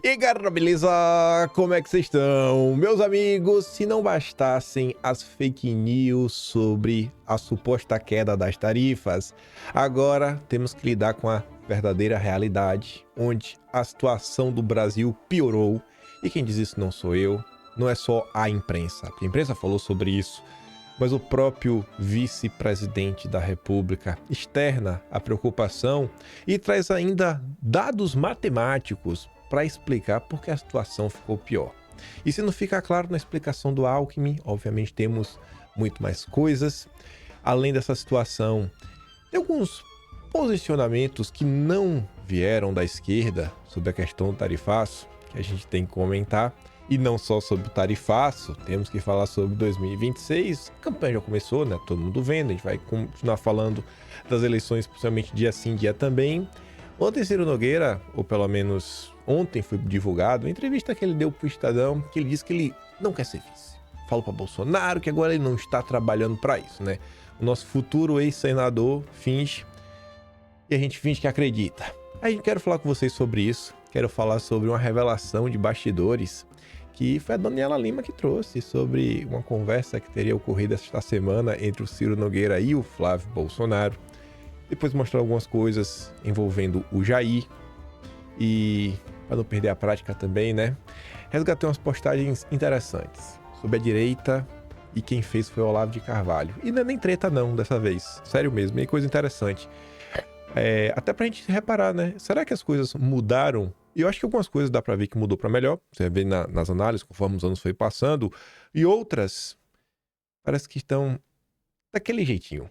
E aí, galera, beleza? Como é que vocês estão? Meus amigos, se não bastassem as fake news sobre a suposta queda das tarifas, agora temos que lidar com a verdadeira realidade, onde a situação do Brasil piorou. E quem diz isso não sou eu, não é só a imprensa. A imprensa falou sobre isso, mas o próprio vice-presidente da República externa a preocupação e traz ainda dados matemáticos para explicar por que a situação ficou pior. E se não fica claro na explicação do Alckmin, obviamente temos muito mais coisas. Além dessa situação, tem alguns posicionamentos que não vieram da esquerda sobre a questão do tarifaço, que a gente tem que comentar. E não só sobre o tarifaço, temos que falar sobre 2026. A campanha já começou, né? Todo mundo vendo, a gente vai continuar falando das eleições, principalmente dia sim, dia também. Ontem, Ciro Nogueira, ou pelo menos ontem foi divulgado, uma entrevista que ele deu para o Estadão, que ele disse que ele não quer ser vice. Falou para Bolsonaro que agora ele não está trabalhando para isso, né? O nosso futuro ex-senador finge, e a gente finge que acredita. Aí eu quero falar com vocês sobre isso, quero falar sobre uma revelação de bastidores, que foi a Daniela Lima que trouxe sobre uma conversa que teria ocorrido esta semana entre o Ciro Nogueira e o Flávio Bolsonaro. Depois mostrar algumas coisas envolvendo o Jair e, para não perder a prática também, né? Resgatei umas postagens interessantes sobre a direita e quem fez foi o Olavo de Carvalho. E não é nem treta não, dessa vez. Sério mesmo, é coisa interessante. Até pra gente reparar, né? Será que as coisas mudaram? E eu acho que algumas coisas dá pra ver que mudou pra melhor. Você vê nas análises, conforme os anos foi passando. E outras parece que estão daquele jeitinho.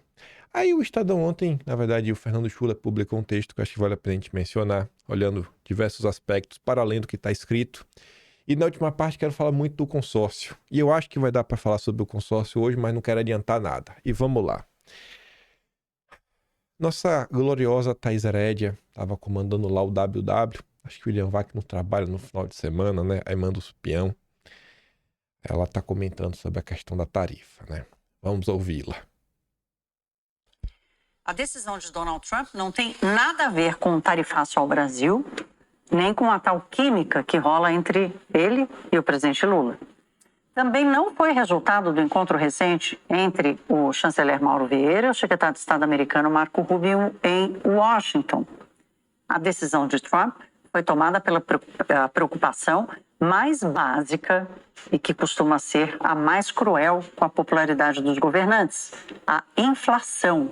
Aí o Estadão ontem, na verdade, o Fernando Schuller publicou um texto que eu acho que vale a pena a gente mencionar, olhando diversos aspectos para além do que está escrito. E na última parte quero falar muito do consórcio. E eu acho que vai dar para falar sobre o consórcio hoje, mas não quero adiantar nada. E vamos lá. Nossa gloriosa Thaís Herédia estava comandando lá o WW. Acho que o William Vac não trabalha no final de semana, né? Aí manda os peão. Ela está comentando sobre a questão da tarifa, né? Vamos ouvi-la. A decisão de Donald Trump não tem nada a ver com o tarifaço ao Brasil, nem com a tal química que rola entre ele e o presidente Lula. Também não foi resultado do encontro recente entre o chanceler Mauro Vieira e o secretário de Estado americano Marco Rubio em Washington. A decisão de Trump foi tomada pela preocupação mais básica e que costuma ser a mais cruel com a popularidade dos governantes, a inflação.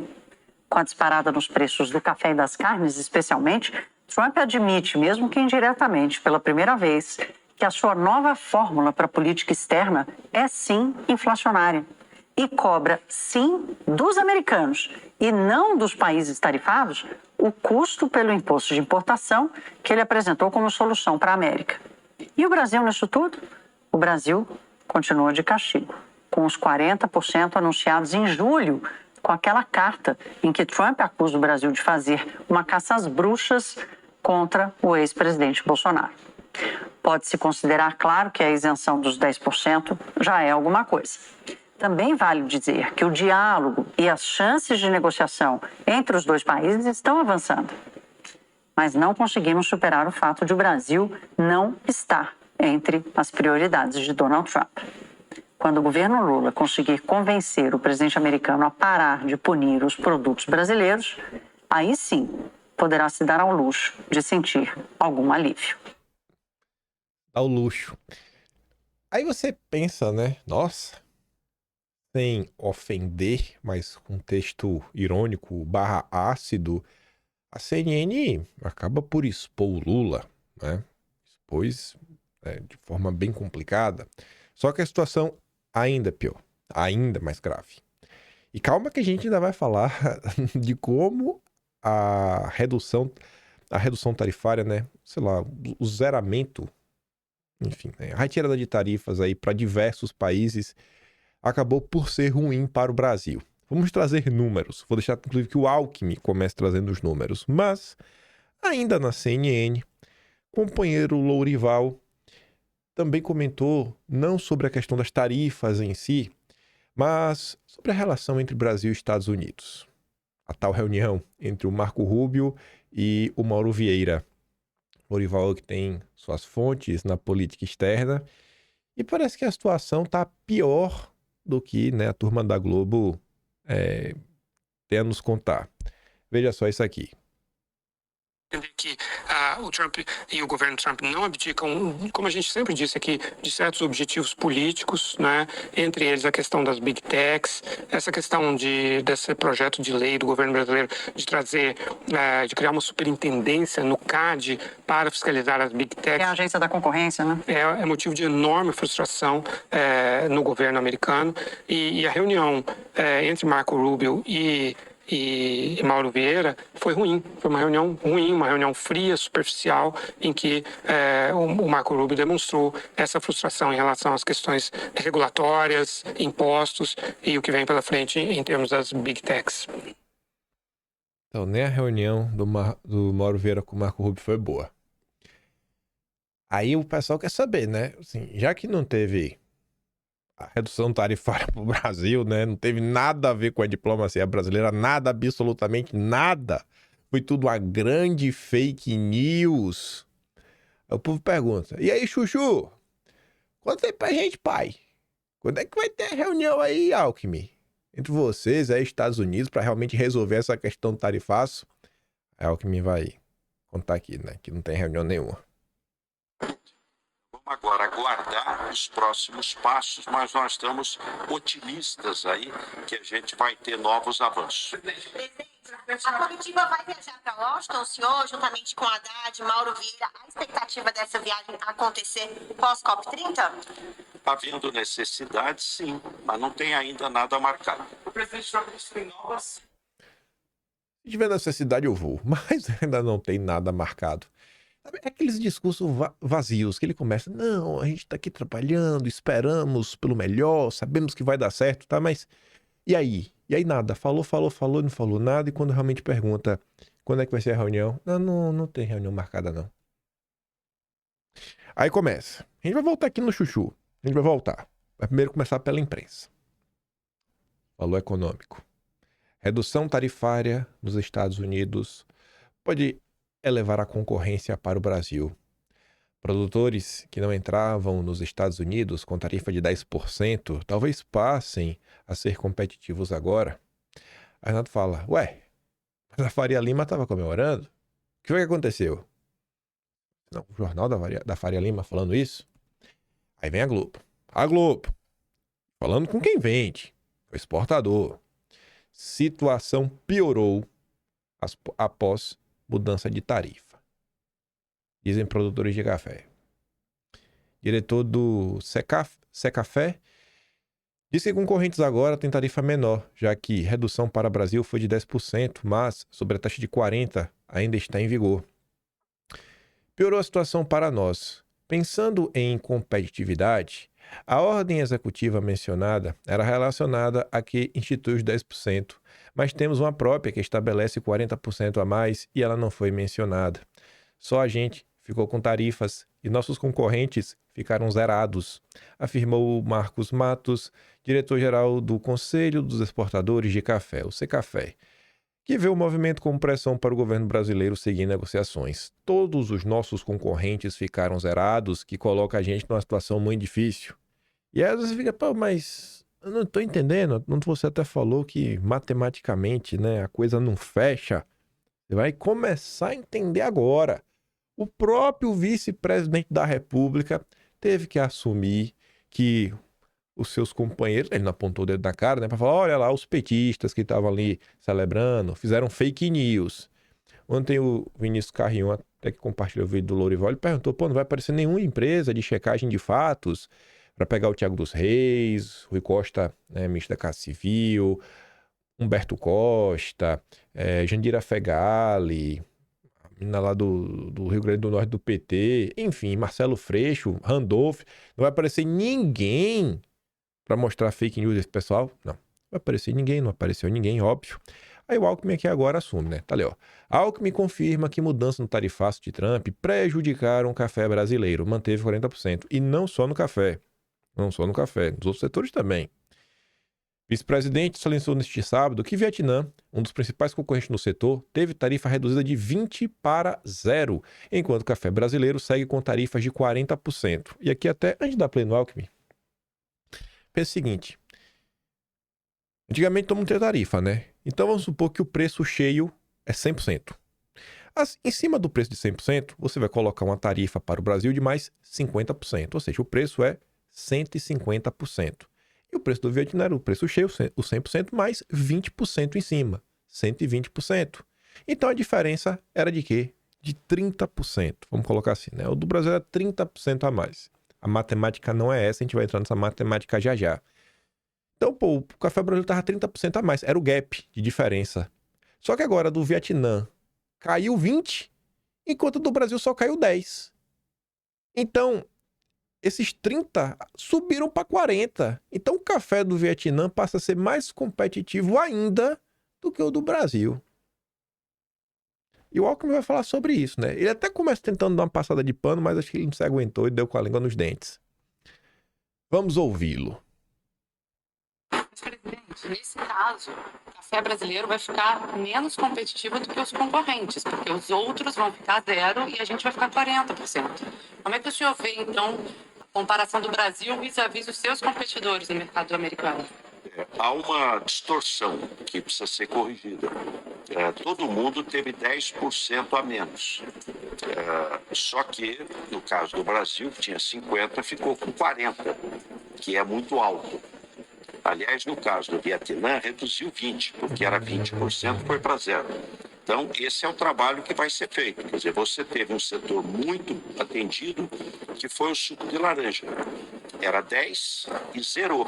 Com a disparada nos preços do café e das carnes, especialmente, Trump admite, mesmo que indiretamente, pela primeira vez, que a sua nova fórmula para a política externa é sim inflacionária e cobra sim dos americanos e não dos países tarifados o custo pelo imposto de importação que ele apresentou como solução para a América. E o Brasil nisso tudo? O Brasil continua de castigo, com os 40% anunciados em julho, com aquela carta em que Trump acusa o Brasil de fazer uma caça às bruxas contra o ex-presidente Bolsonaro. Pode-se considerar, claro, que a isenção dos 10% já é alguma coisa. Também vale dizer que o diálogo e as chances de negociação entre os dois países estão avançando. Mas não conseguimos superar o fato de o Brasil não estar entre as prioridades de Donald Trump. Quando o governo Lula conseguir convencer o presidente americano a parar de punir os produtos brasileiros, aí sim poderá se dar ao luxo de sentir algum alívio. Ao luxo. Aí você pensa, né? Nossa, sem ofender, mas com texto irônico barra ácido, a CNN acaba por expor o Lula, né? Expôs de forma bem complicada. Só que a situação ainda é pior, ainda mais grave. E calma que a gente ainda vai falar de como a redução tarifária, né? Sei lá, o zeramento, enfim, né? A retirada de tarifas aí para diversos países acabou por ser ruim para o Brasil. Vamos trazer números. Vou deixar, inclusive, que o Alckmin comece trazendo os números. Mas, ainda na CNN, companheiro Lourival também comentou não sobre a questão das tarifas em si, mas sobre a relação entre Brasil e Estados Unidos. A tal reunião entre o Marco Rubio e o Mauro Vieira. Lourival que tem suas fontes na política externa. E parece que a situação está pior do que, né, a turma da Globo tem a nos contar. Veja só isso aqui. Entender que o Trump e o governo Trump não abdicam, como a gente sempre disse aqui, de certos objetivos políticos, né? Entre eles a questão das big techs, essa questão desse projeto de lei do governo brasileiro de trazer, de criar uma superintendência no CAD para fiscalizar as big techs. É a agência da concorrência, né? É motivo de enorme frustração no governo americano e a reunião entre Marco Rubio e Mauro Vieira foi ruim, foi uma reunião ruim, uma reunião fria, superficial, em que o Marco Rubio demonstrou essa frustração em relação às questões regulatórias, impostos e o que vem pela frente em termos das big techs. Então, nem a reunião do Mauro Vieira com o Marco Rubio foi boa. Aí o pessoal quer saber, né? Assim, já que não teve a redução tarifária para o Brasil, né? Não teve nada a ver com a diplomacia brasileira, nada, absolutamente nada. Foi tudo uma grande fake news. Aí o povo pergunta, e aí, Chuchu? Conta aí pra gente, pai. Quando é que vai ter a reunião aí, Alckmin? Entre vocês aí, Estados Unidos, para realmente resolver essa questão do tarifaço? A Alckmin vai contar aqui, né? Que não tem reunião nenhuma. Vamos agora aguardar os próximos passos, mas nós estamos otimistas aí que a gente vai ter novos avanços. A comitiva vai viajar para Washington, o senhor, juntamente com Haddad, Mauro Vieira. A expectativa dessa viagem acontecer pós-COP30? Havendo necessidade, sim, mas não tem ainda nada marcado. O presidente Trump disse que tem novas... Se tiver necessidade, eu vou, mas ainda não tem nada marcado. É aqueles discursos vazios que ele começa, não, a gente tá aqui trabalhando, esperamos pelo melhor, sabemos que vai dar certo, tá? Mas e aí? E aí nada, falou, não falou nada, e quando realmente pergunta quando é que vai ser a reunião, não tem reunião marcada não. Aí começa, a gente vai voltar aqui no Chuchu, a gente vai voltar. Vai primeiro começar pela imprensa. Valor econômico. Redução tarifária nos Estados Unidos pode elevar a concorrência para o Brasil. Produtores que não entravam nos Estados Unidos com tarifa de 10% talvez passem a ser competitivos agora. Aí Renato fala, ué, mas a Faria Lima estava comemorando? O que foi que aconteceu? Não, o jornal da Faria Lima falando isso? Aí vem a Globo. A Globo, falando com quem vende, o exportador. Situação piorou após mudança de tarifa, dizem produtores de café. Diretor do Secafé disse que concorrentes agora têm tarifa menor, já que redução para o Brasil foi de 10%, mas sobre a taxa de 40% ainda está em vigor. Piorou a situação para nós. Pensando em competitividade, a ordem executiva mencionada era relacionada a que institui os 10%, mas temos uma própria que estabelece 40% a mais e ela não foi mencionada. Só a gente ficou com tarifas e nossos concorrentes ficaram zerados, afirmou Marcos Matos, diretor-geral do Conselho dos Exportadores de Café, o Secafé, que vê o movimento como pressão para o governo brasileiro seguir negociações. Todos os nossos concorrentes ficaram zerados, que coloca a gente numa situação muito difícil. E aí você fica, pô, mas eu não estou entendendo. Você até falou que matematicamente, né, a coisa não fecha. Você vai começar a entender agora. O próprio vice-presidente da República teve que assumir que os seus companheiros, ele não apontou o dedo na cara, né, para falar, olha lá, os petistas que estavam ali celebrando, fizeram fake news. Ontem o Vinícius Carrion, até que compartilhou o vídeo do Lourival, ele perguntou, pô, não vai aparecer nenhuma empresa de checagem de fatos para pegar o Thiago dos Reis, Rui Costa, né, ministro da Casa Civil, Humberto Costa, Jandira Fegali, a menina lá do Rio Grande do Norte do PT, enfim, Marcelo Freixo, Randolph, não vai aparecer ninguém para mostrar fake news desse pessoal? Não. Não vai aparecer ninguém, não apareceu ninguém, óbvio. Aí o Alckmin aqui agora assume, né? Tá ali, ó. Alckmin confirma que mudança no tarifaço de Trump prejudicaram o café brasileiro, manteve 40%. E não só no café. Não só no café, nos outros setores também. Vice-presidente salientou neste sábado que Vietnã, um dos principais concorrentes no setor, teve tarifa reduzida de 20 para 0, enquanto o café brasileiro segue com tarifas de 40%. E aqui até, antes da Play no Alckmin, pensa o seguinte, antigamente todo mundo tinha tarifa, né? Então vamos supor que o preço cheio é 100%. Em cima do preço de 100%, você vai colocar uma tarifa para o Brasil de mais 50%, ou seja, o preço é 150%. E o preço do Vietnã era o preço cheio, o 100% mais 20% em cima, 120%. Então a diferença era de quê? De 30%. Vamos colocar assim, né? O do Brasil era 30% a mais. A matemática não é essa, a gente vai entrar nessa matemática já já. Então, pô, o café brasileiro estava 30% a mais, era o gap de diferença. Só que agora do Vietnã caiu 20%, enquanto do Brasil só caiu 10%. Então, esses 30 subiram para 40. Então o café do Vietnã passa a ser mais competitivo ainda do que o do Brasil. E o Alckmin vai falar sobre isso, né? Ele até começa tentando dar uma passada de pano, mas acho que ele não se aguentou e deu com a língua nos dentes. Vamos ouvi-lo. Presidente, nesse caso, o café brasileiro vai ficar menos competitivo do que os concorrentes, porque os outros vão ficar 0% e a gente vai ficar 40%. Como é que o senhor vê, então, a comparação do Brasil vis-à-vis os seus competidores no mercado americano? Há uma distorção que precisa ser corrigida. Todo mundo teve 10% a menos. Só que, no caso do Brasil, que tinha 50%, ficou com 40%, que é muito alto. Aliás, no caso do Vietnã, reduziu 20%, porque era 20%, foi para 0%. Então, esse é o trabalho que vai ser feito. Quer dizer, você teve um setor muito atendido, que foi o suco de laranja. Era 10 e zerou.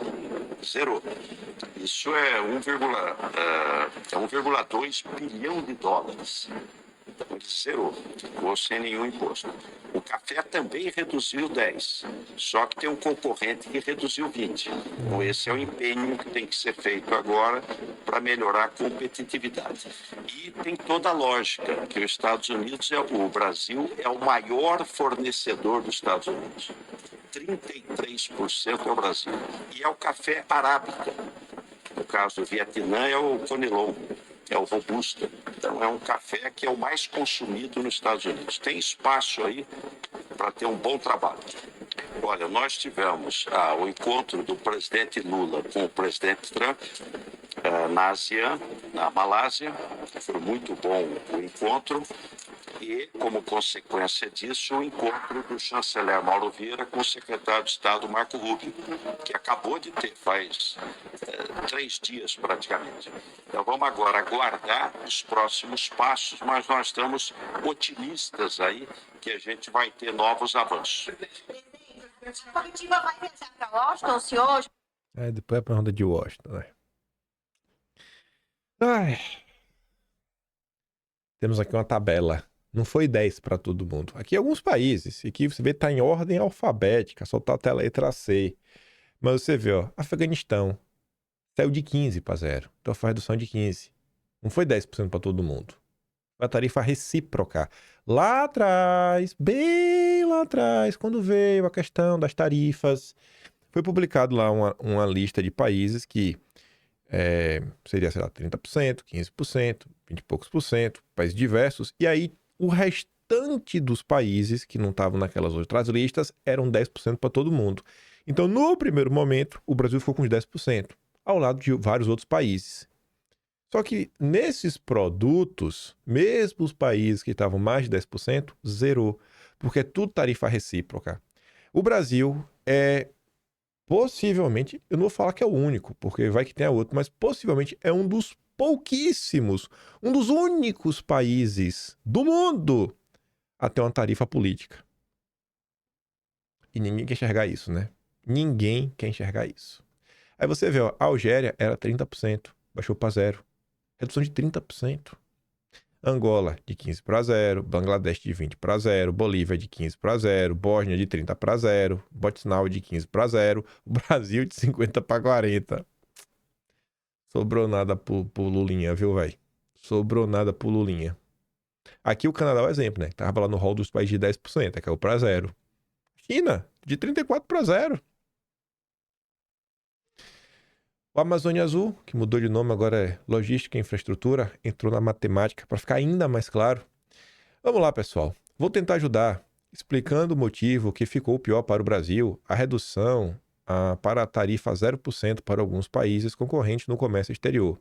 Isso é 1,2 bilhão de dólares. Então, ele zerou, ficou sem nenhum imposto. O café também reduziu 10, só que tem um concorrente que reduziu 20. Então, esse é o empenho que tem que ser feito agora para melhorar a competitividade. E tem toda a lógica que os Estados Unidos, o Brasil é o maior fornecedor dos Estados Unidos. 33% é o Brasil. E é o café arábica. No caso do Vietnã é o Conilon, é o Robusta. Então é um café que é o mais consumido nos Estados Unidos. Tem espaço aí para ter um bom trabalho. Olha, nós tivemos o encontro do presidente Lula com o presidente Trump na ASEAN, na Malásia. Foi muito bom o encontro. E, como consequência disso, o encontro do chanceler Mauro Vieira com o secretário de Estado Marco Rubio, que acabou de ter, faz 3 dias praticamente. Então vamos agora aguardar os próximos passos, mas nós estamos otimistas aí que a gente vai ter novos avanços. A comitiva vai viajar para Washington, senhor? Depois é a pergunta de Washington, né? Ai. Temos aqui uma tabela. Não foi 10 para todo mundo. Aqui alguns países. Aqui você vê que está em ordem alfabética. Só tá até a letra C. Mas você vê, ó. Afeganistão. Saiu de 15 para 0. Então foi redução de 15. Não foi 10% para todo mundo. Foi a tarifa recíproca. Lá atrás, bem lá atrás, quando veio a questão das tarifas, foi publicado lá uma lista de países que seria, sei lá, 30%, 15%, 20 e poucos por cento, países diversos. E aí, o restante dos países que não estavam naquelas outras listas eram 10% para todo mundo. Então, no primeiro momento, o Brasil ficou com os 10%, ao lado de vários outros países. Só que nesses produtos, mesmo os países que estavam mais de 10%, zerou, porque é tudo tarifa recíproca. O Brasil possivelmente, eu não vou falar que é o único, porque vai que tem outro, mas possivelmente é um dos pouquíssimos, um dos únicos países do mundo a ter uma tarifa política. E ninguém quer enxergar isso, né? Ninguém quer enxergar isso. Aí você vê, ó, a Algéria era 30%, baixou para 0%. Redução de 30%. Angola de 15 para 0, Bangladesh de 20 para 0, Bolívia de 15 para 0, Bósnia de 30 para 0, Botswana de 15 para 0, o Brasil de 50 para 40. Sobrou nada pro Lulinha, viu, velho? Sobrou nada pro Lulinha. Aqui o Canadá é o exemplo, né? Tava lá no rol dos países de 10%, caiu para 0. China, de 34 para 0. O Amazônia Azul, que mudou de nome, agora é Logística e Infraestrutura, entrou na matemática para ficar ainda mais claro. Vamos lá, pessoal. Vou tentar ajudar explicando o motivo que ficou pior para o Brasil, a redução para a tarifa 0% para alguns países concorrentes no comércio exterior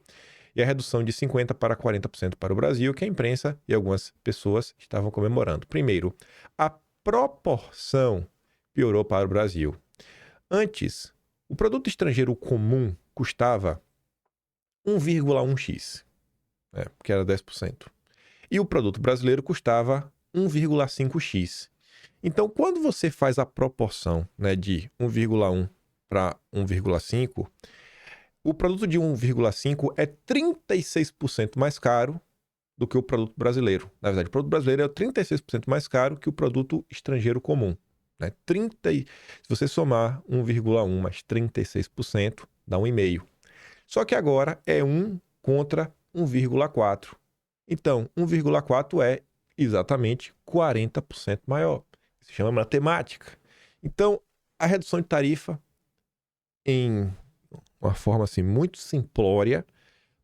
e a redução de 50% para 40% para o Brasil, que a imprensa e algumas pessoas estavam comemorando. Primeiro, a proporção piorou para o Brasil. Antes, o produto estrangeiro comum custava 1,1x, que era 10%. E o produto brasileiro custava 1,5x. Então, quando você faz a proporção de 1,1 para 1,5, o produto de 1,5 é 36% mais caro do que o produto brasileiro. Na verdade, o produto brasileiro é 36% mais caro que o produto estrangeiro comum. Se você somar 1,1 mais 36%, dá 1,5. Só que agora é 1 contra 1,4. Então, 1,4 é exatamente 40% maior. Isso se chama matemática. Então, a redução de tarifa, em uma forma assim, muito simplória,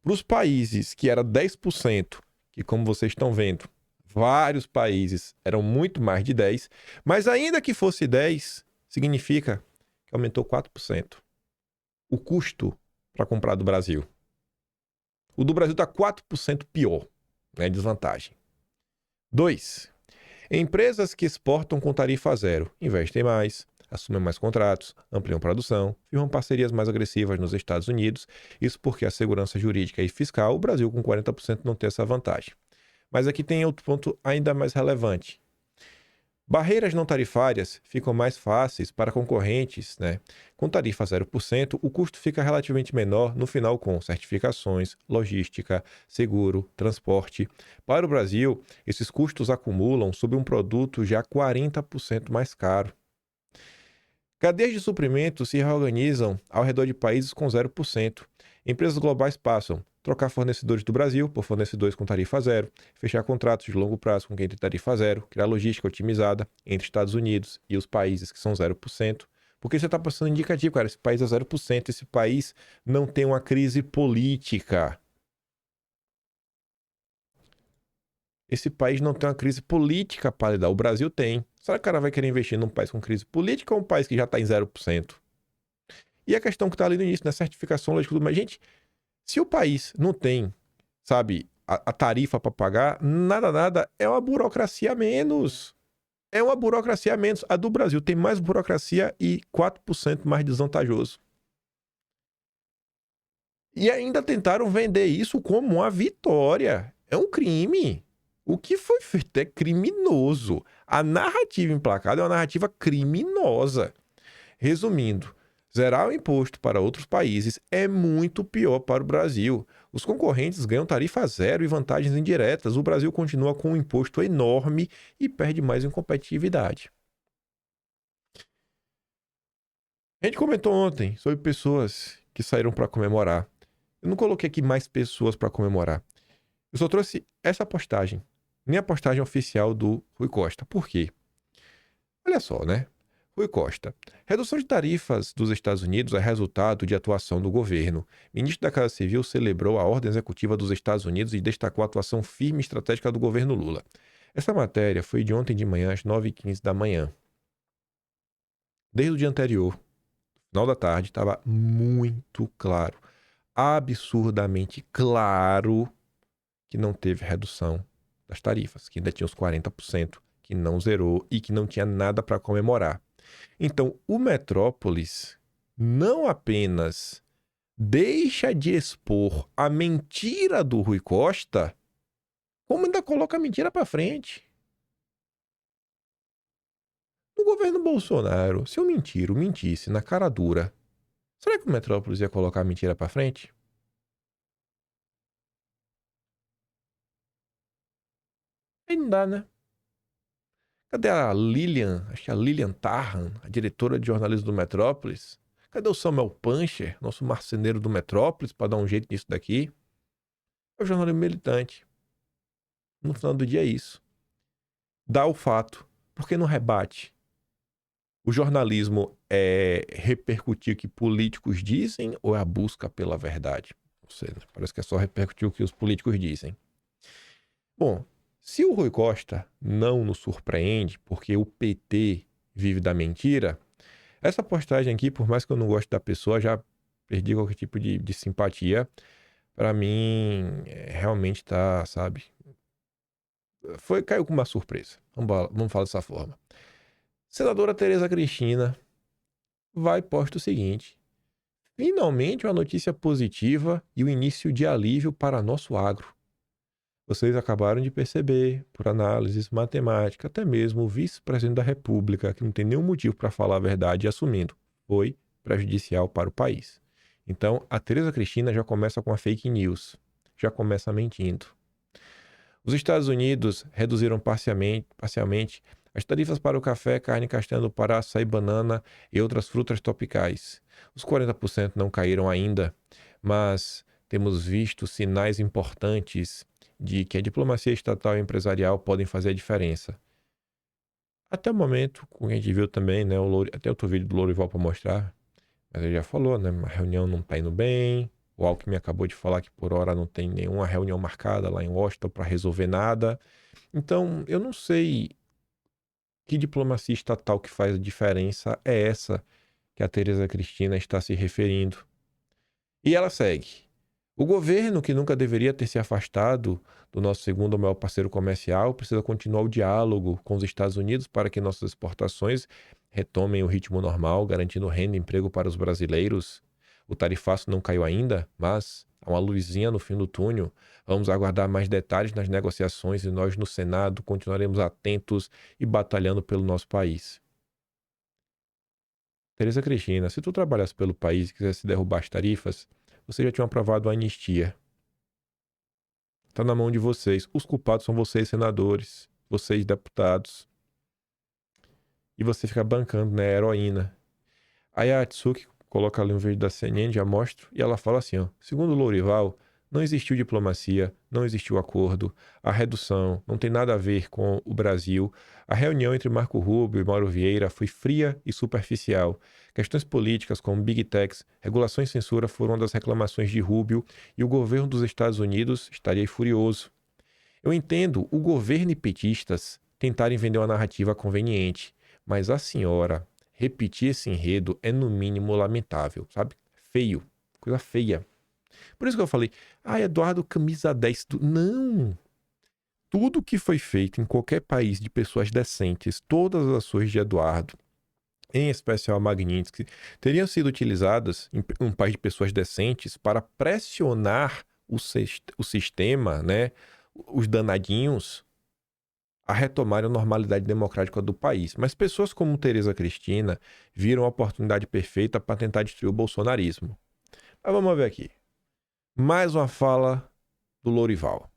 para os países que era 10%, que como vocês estão vendo, vários países eram muito mais de 10%, mas ainda que fosse 10%, significa que aumentou 4% o custo para comprar do Brasil. O do Brasil está 4% pior, desvantagem. 2. Empresas que exportam com tarifa zero investem mais, assumem mais contratos, ampliam produção, firmam parcerias mais agressivas nos Estados Unidos. Isso porque a segurança jurídica e fiscal, o Brasil com 40% não tem essa vantagem. Mas aqui tem outro ponto ainda mais relevante. Barreiras não tarifárias ficam mais fáceis para concorrentes, Com tarifa 0%, o custo fica relativamente menor no final com certificações, logística, seguro, transporte. Para o Brasil, esses custos acumulam sobre um produto já 40% mais caro. Cadeias de suprimentos se reorganizam ao redor de países com 0%. Empresas globais passam a trocar fornecedores do Brasil por fornecedores com tarifa zero, fechar contratos de longo prazo com quem tem tarifa zero, criar logística otimizada entre Estados Unidos e os países que são 0%. Porque você está passando indicativo, cara, esse país é 0%, esse país não tem uma crise política. Esse país não tem uma crise política para lidar. O Brasil tem. Será que o cara vai querer investir num país com crise política ou um país que já está em 0%? E a questão que está ali no início, certificação, lógico, mas, gente, se o país não tem, a tarifa para pagar, nada, é uma burocracia a menos. É uma burocracia a menos. A do Brasil tem mais burocracia e 4% mais desvantajoso. E ainda tentaram vender isso como uma vitória. É um crime. O que foi feito é criminoso. A narrativa emplacada é uma narrativa criminosa. Resumindo, zerar o imposto para outros países é muito pior para o Brasil. Os concorrentes ganham tarifa zero e vantagens indiretas. O Brasil continua com um imposto enorme e perde mais em competitividade. A gente comentou ontem sobre pessoas que saíram para comemorar. Eu não coloquei aqui mais pessoas para comemorar. Eu só trouxe essa postagem. Nem a postagem oficial do Rui Costa. Por quê? Olha só, Rui Costa. Redução de tarifas dos Estados Unidos é resultado de atuação do governo. O ministro da Casa Civil celebrou a ordem executiva dos Estados Unidos e destacou a atuação firme e estratégica do governo Lula. Essa matéria foi de ontem de manhã, às 9h15 da manhã. Desde o dia anterior, no final da tarde, estava muito claro, absurdamente claro, que não teve redução das tarifas, que ainda tinha os 40%, que não zerou e que não tinha nada para comemorar. Então, o Metrópolis não apenas deixa de expor a mentira do Rui Costa, como ainda coloca a mentira para frente. No governo Bolsonaro, se o mentisse na cara dura, será que o Metrópolis ia colocar a mentira para frente? Aí não dá, Cadê a Lilian? Acho que é a Lilian Tarran, a diretora de jornalismo do Metrópolis. Cadê o Samuel Pancher, nosso marceneiro do Metrópolis, para dar um jeito nisso daqui? É o jornalismo militante. No final do dia é isso. Dá o fato. Por que não rebate? O jornalismo é repercutir o que políticos dizem ou é a busca pela verdade? Ou seja, parece que é só repercutir o que os políticos dizem. Bom, se o Rui Costa não nos surpreende, porque o PT vive da mentira, essa postagem aqui, por mais que eu não goste da pessoa, já perdi qualquer tipo de simpatia. Pra mim, realmente tá, sabe? Caiu com uma surpresa. Vamos falar dessa forma. Senadora Tereza Cristina vai posta o seguinte: finalmente uma notícia positiva e o início de alívio para nosso agro. Vocês acabaram de perceber, por análises matemáticas, até mesmo o vice-presidente da República, que não tem nenhum motivo para falar a verdade, assumindo, foi prejudicial para o país. Então, a Tereza Cristina já começa com a fake news, já começa mentindo. Os Estados Unidos reduziram parcialmente as tarifas para o café, carne castanha do Pará, açaí, banana e outras frutas tropicais. Os 40% não caíram ainda, mas temos visto sinais importantes de que a diplomacia estatal e empresarial podem fazer a diferença. Até o momento, como a gente viu também, né, até outro vídeo do Lourival para mostrar, mas ele já falou, né, a reunião não está indo bem, o Alckmin acabou de falar que por hora não tem nenhuma reunião marcada lá em Washington para resolver nada. Então, eu não sei que diplomacia estatal que faz a diferença é essa que a Tereza Cristina está se referindo. E ela segue. O governo, que nunca deveria ter se afastado do nosso segundo maior parceiro comercial, precisa continuar o diálogo com os Estados Unidos para que nossas exportações retomem o ritmo normal, garantindo renda e emprego para os brasileiros. O tarifaço não caiu ainda, mas há uma luzinha no fim do túnel. Vamos aguardar mais detalhes nas negociações e nós, no Senado, continuaremos atentos e batalhando pelo nosso país. Tereza Cristina, se tu trabalhasse pelo país e quisesse derrubar as tarifas, você já tinha aprovado a anistia. Está na mão de vocês. Os culpados são vocês, senadores, vocês, deputados. E você fica bancando, né, heroína. Aí a Atsuki coloca ali um vídeo da CNN, já mostro, e ela fala assim, ó, segundo o Lourival, não existiu diplomacia, não existiu acordo, a redução não tem nada a ver com o Brasil, a reunião entre Marco Rubio e Mauro Vieira foi fria e superficial. Questões políticas como Big Techs, regulação e censura foram uma das reclamações de Rubio e o governo dos Estados Unidos estaria furioso. Eu entendo o governo e petistas tentarem vender uma narrativa conveniente, mas a senhora repetir esse enredo é no mínimo lamentável, sabe? Feio, coisa feia. Por isso que eu falei, Eduardo camisa 10. Não! Tudo que foi feito em qualquer país de pessoas decentes, todas as ações de Eduardo, em especial a Magnitsky, teriam sido utilizadas em um país de pessoas decentes para pressionar o sistema, né, os danadinhos, a retomar a normalidade democrática do país. Mas pessoas como Tereza Cristina viram a oportunidade perfeita para tentar destruir o bolsonarismo. Mas vamos ver aqui. Mais uma fala do Lourival.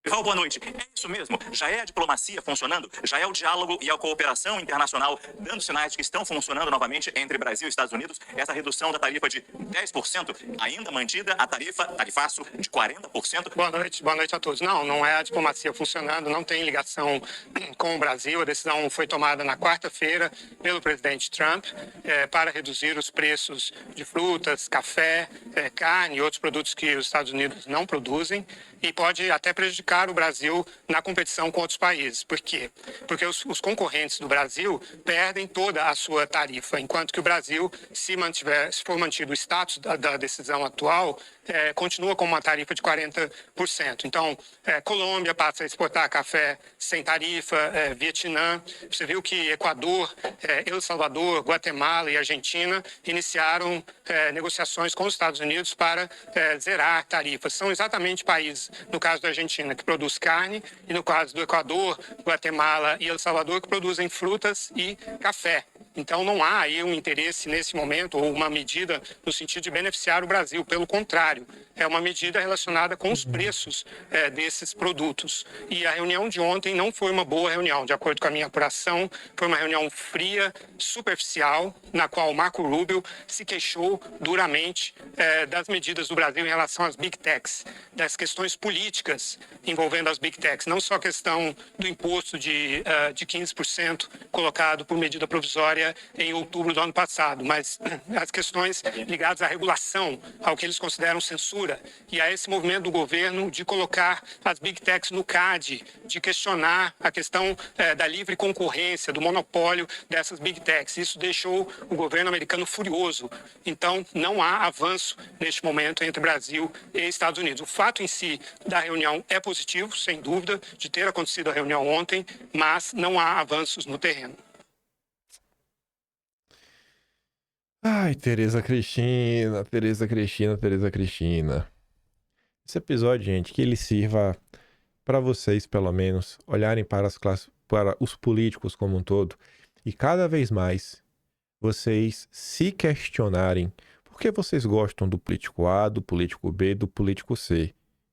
Lourival, boa noite. É isso mesmo? Já é a diplomacia funcionando? Já é o diálogo e a cooperação internacional dando sinais de que estão funcionando novamente entre Brasil e Estados Unidos? Essa redução da tarifa de 10%, ainda mantida a tarifaço de 40%? Boa noite a todos. Não é a diplomacia funcionando, não tem ligação com o Brasil. A decisão foi tomada na quarta-feira pelo presidente Trump para reduzir os preços de frutas, café, carne e outros produtos que os Estados Unidos não produzem e pode até prejudicar o Brasil na competição com outros países. Por quê? Porque os concorrentes do Brasil perdem toda a sua tarifa, enquanto que o Brasil, se for mantido o status da decisão atual, continua com uma tarifa de 40%. Então, Colômbia passa a exportar café sem tarifa, Vietnã. Você viu que Equador, El Salvador, Guatemala e Argentina iniciaram negociações com os Estados Unidos para zerar tarifas. São exatamente países, no caso da Argentina, que produz carne, e no caso do Equador, Guatemala e El Salvador, que produzem frutas e café. Então, não há aí um interesse nesse momento ou uma medida no sentido de beneficiar o Brasil. Pelo contrário, é uma medida relacionada com os preços desses produtos. E a reunião de ontem não foi uma boa reunião. De acordo com a minha apuração, foi uma reunião fria, superficial, na qual o Marco Rubio se queixou duramente das medidas do Brasil em relação às Big Techs, das questões políticas envolvendo as Big Techs. Não só a questão do imposto de 15% colocado por medida provisória em outubro do ano passado, mas as questões ligadas à regulação, ao que eles consideram censura, e a esse movimento do governo de colocar as Big Techs no CAD, de questionar a questão da livre concorrência, do monopólio dessas Big Techs. Isso deixou o governo americano furioso. Então, não há avanço neste momento entre Brasil e Estados Unidos. O fato em si da reunião é positivo, sem dúvida, de ter acontecido a reunião ontem, mas não há avanços no terreno. Ai, Tereza Cristina, Tereza Cristina, Tereza Cristina. Esse episódio, gente, que ele sirva para vocês, pelo menos, olharem para para os políticos como um todo e cada vez mais vocês se questionarem por que vocês gostam do político A, do político B, do político C.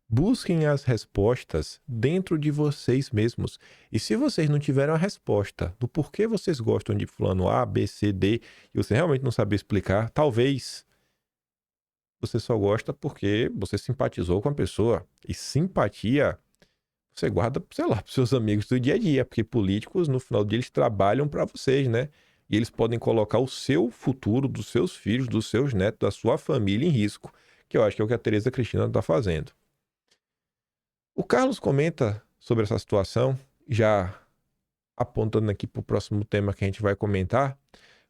Busquem as respostas dentro de vocês mesmos. E se vocês não tiveram a resposta do porquê vocês gostam de fulano A, B, C, D, e você realmente não sabe explicar, talvez você só gosta porque você simpatizou com a pessoa. E simpatia você guarda, sei lá, para os seus amigos do dia a dia, porque políticos, no final do dia, eles trabalham para vocês, né? E eles podem colocar o seu futuro, dos seus filhos, dos seus netos, da sua família em risco, que eu acho que é o que a Tereza Cristina está fazendo. O Carlos comenta sobre essa situação, já apontando aqui para o próximo tema que a gente vai comentar,